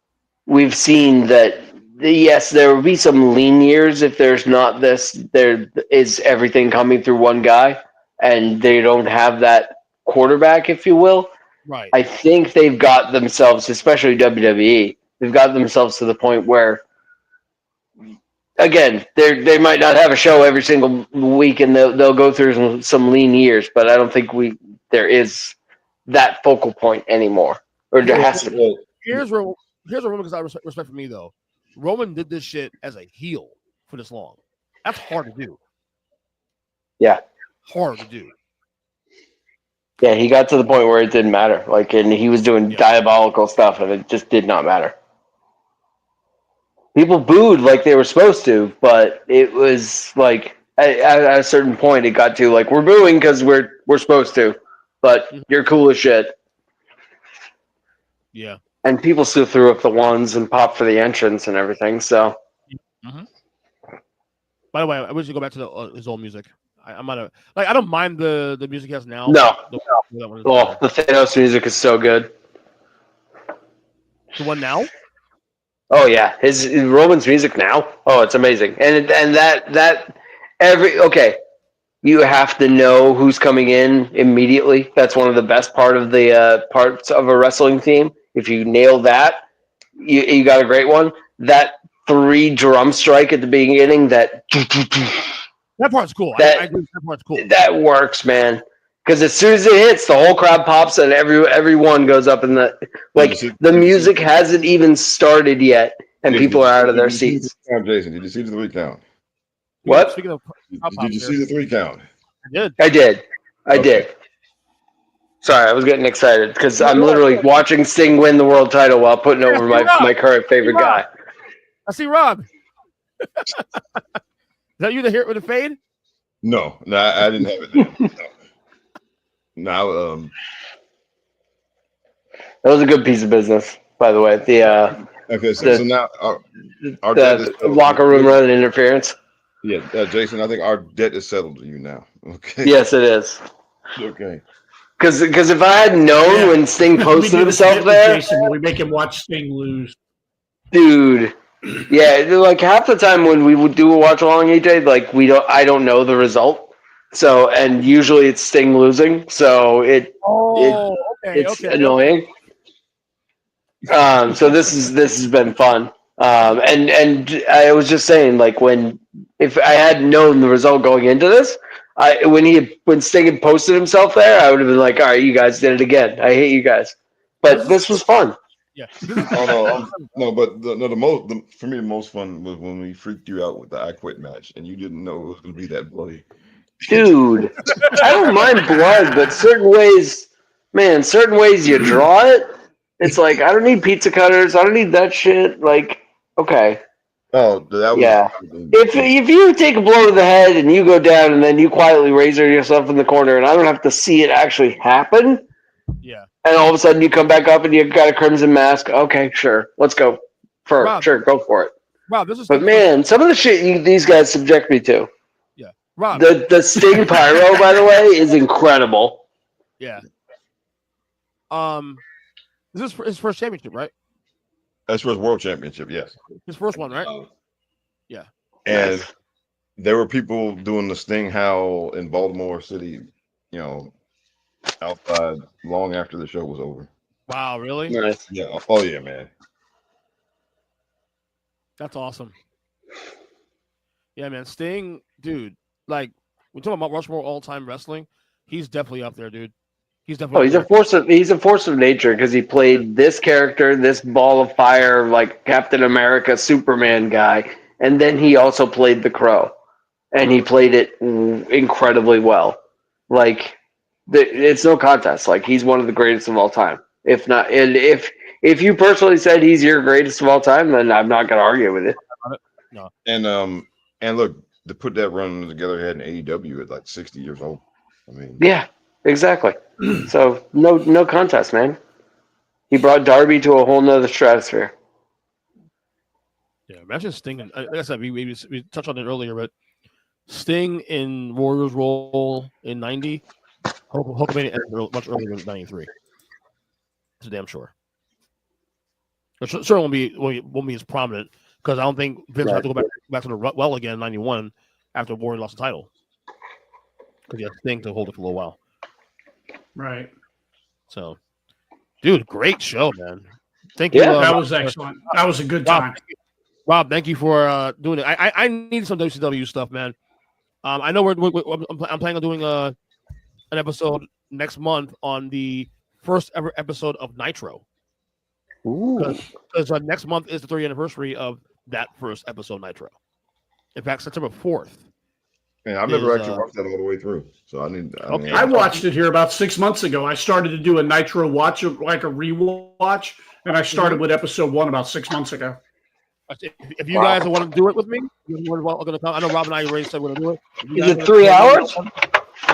we've seen that, yes, there will be some lean years if there's not this. There is everything coming through one guy, and they don't have that quarterback, if you will. Right. I think they've got themselves, especially WWE, they've got themselves to the point where, again, they might not have a show every single week, and they'll go through some lean years, but I don't think there is that focal point anymore, or there has to be. Here's where Roman gets out of respect for me, though. Roman did this shit as a heel for this long. That's hard to do. Yeah. Hard to do. Yeah, he got to the point where it didn't matter. And he was doing diabolical stuff, and it just did not matter. People booed like they were supposed to, but it was like at a certain point, it got to we're booing because we're supposed to, but you're cool as shit. Yeah. And people still threw up the ones and popped for the entrance and everything. So. Mm-hmm. By the way, I wish you go back to his old music. I might have I don't mind the music he has now. No. The Thanos music is so good. The one now? Oh yeah, his Roman's music now. Oh, it's amazing, and that you have to know who's coming in immediately. That's one of the best parts of a wrestling theme. If you nail that, you got a great one. That 3 drum strike at the beginning, that part's cool. I agree. That part's cool. That works, man. Because as soon as it hits, the whole crowd pops and everyone goes up in the the music hasn't even started yet, and people are out of their seats. Jason, did you see the 3 count? What? Speaking of, did you see the 3 count? I did. Sorry, I was getting excited because I'm literally watching Sting win the world title while putting over my current favorite guy. I see Rob. Is that you that hit with the fade? No, I didn't have it there. No. That was a good piece of business, by the way. So now our debt is locker room run interference. Yeah, Jason, I think our debt is settled to you now. Okay. Yes, it is. Okay. Because if I had known when Sting posted himself there, Jason, we make him watch Sting lose, dude. Yeah, half the time when we would do a watch along, AJ, I don't know the result. So, and usually it's Sting losing, so it's annoying. So this has been fun. And I was just saying, if I had known the result going into this, when Sting had posted himself there, I would have been like, all right, you guys did it again. I hate you guys. But this was fun. Yeah. Oh no, but for me the most fun was when we freaked you out with the I Quit match, and you didn't know it was going to be that bloody. Dude, I don't mind blood, but certain ways you draw it. It's I don't need pizza cutters. I don't need that shit. Okay. Oh, that was yeah. If you take a blow to the head and you go down and then you quietly razor yourself in the corner and I don't have to see it actually happen. Yeah. And all of a sudden you come back up and you've got a crimson mask. Okay, sure. Let's go. Sure, go for it. Rob, this is. But man, some of the shit these guys subject me to. Yeah. Rob. The Sting pyro, by the way, is incredible. Yeah. This is his first championship, right? That's for his world championship, yes. His first one, right? Yeah. And there were people doing the Sting howl in Baltimore City, outside long after the show was over. Wow, really? Nice. Yeah. Oh yeah, man. That's awesome. Yeah, man. Sting, dude, we talk about Rushmore all-time wrestling. He's definitely up there, dude. He's definitely. He's a force of nature because he played this character, this ball of fire, like Captain America, Superman guy, and then he also played the Crow, and he played it incredibly well. Like, it's no contest. Like, he's one of the greatest of all time. If not, and if you personally said he's your greatest of all time, then I'm not going to argue with it. No. And look, to put that run together, he had an AEW at like 60 years old. I mean, yeah, exactly. So no contest, man. He brought Darby to a whole nother stratosphere. Yeah, imagine Sting. Like I said, we touched on it earlier, but Sting in Warriors role in '90, Hulkamania ended much earlier than '93. That's damn sure. It certainly won't be as prominent because I don't think Vince will have to go back to the well again in '91 after Warrior lost the title because he had Sting to hold it for a little while. Right. So, dude, great show, man. Thank you. Yeah, that was excellent. That was a good time. Rob, thank you for doing it. I need some WCW stuff, man. I know I'm planning on doing an episode next month on the first ever episode of Nitro. Because next month is the 30th anniversary of that first episode of Nitro. In fact, September 4th. Yeah, I've never actually watched that all the way through, so I watched it here about 6 months ago. I started to do a Nitro watch, like a rewatch, and I started with episode 1 about 6 months ago. If you guys want to do it with me, you're welcome to come. I know Rob and I already said we're going to do it. Is it 3 hours?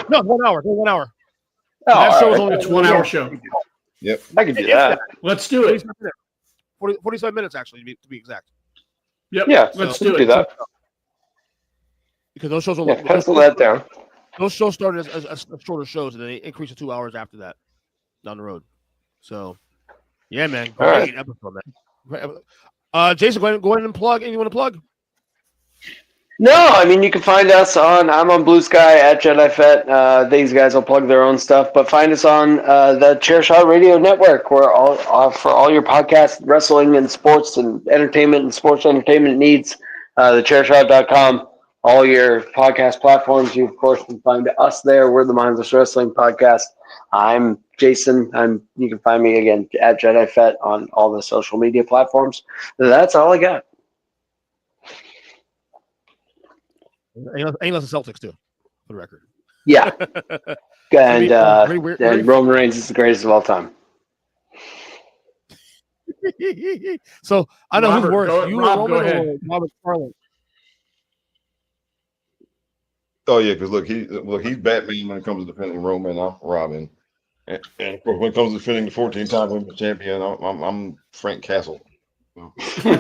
No, 1 hour. 1 hour. Oh, that show is only a 1 hour show. Yep, I can do that. Let's do it. 47 minutes, actually, to be exact. Yep. Yeah, let's do that. Because those shows are pencil that down. Those shows started as shorter shows, and then they increased to 2 hours after that down the road. So, yeah, man, great episode, man. Jason, go ahead and plug. Anyone to plug? No, I mean, you can find us I'm on Blue Sky at Jedi Fett. These guys will plug their own stuff, but find us on the Chairshot Radio Network, where for all your podcast, wrestling, and sports and entertainment and sports entertainment needs, thechairshot.com. All your podcast platforms, you, of course, can find us there. We're the Mindless Wrestling Podcast. I'm Jason. You can find me, again, at Jedi Fett on all the social media platforms. That's all I got. Ain't less the Celtics, too, for the record. Yeah. And Roman Reigns is the greatest of all time. So, I know who's worse. You Rob, or Roman or Robert Carlin? Oh yeah, because he's Batman when it comes to defending Roman. I'm Robin, and of course when it comes to defending the 14-time women's champion, I'm Frank Castle. Okay.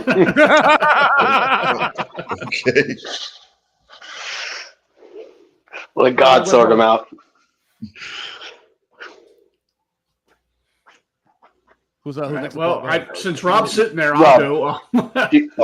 Let God sort him out. Who's next? Well, since Rob's sitting there, I'll go.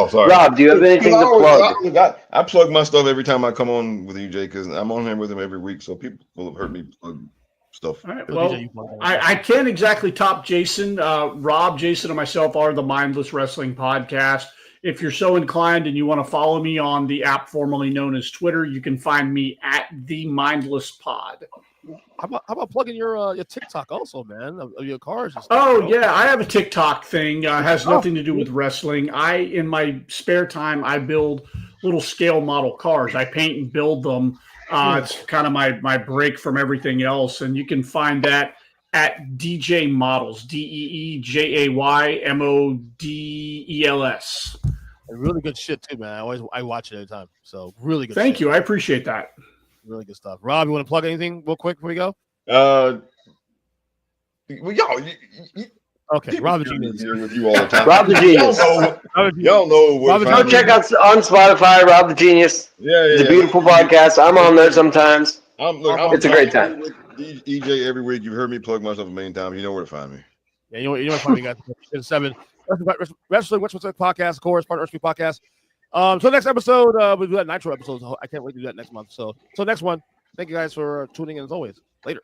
Sorry. Rob, do you have anything to plug? I plug my stuff every time I come on with you, Jay, because I'm on here with him every week, so people will have heard me plug stuff. All right, well, I can't exactly top Jason. Rob, Jason, and myself are the Mindless Wrestling Podcast. If you're so inclined and you want to follow me on the app formerly known as Twitter, you can find me at The Mindless Pod. How about plugging your TikTok also, man, of your cars and stuff? Oh, yeah, I have a TikTok thing. Has nothing to do with wrestling. In my spare time, I build little scale model cars. I paint and build them. It's kind of my break from everything else, and you can find that at DJ Models, DeeJaymodels. Really good shit too, man. I watch it every time. So really good. Thank you. I appreciate that. Really good stuff. Rob, you want to plug anything real quick before we go? Well, okay, Rob the Genius here with you all the time. Rob the Genius. Y'all know. Go check out on Spotify. Rob the Genius. Yeah, it's a beautiful podcast. I'm on there sometimes. It's a great time. With EJ every week. You've heard me plug myself a million times. You know where to find me. Yeah, you know where to find me, guys. 7 Wrestling Podcast, of course, part of Wrestling Podcast. So next episode, we'll do that Nitro episode. I can't wait to do that next month. So next one. Thank you guys for tuning in as always. Later.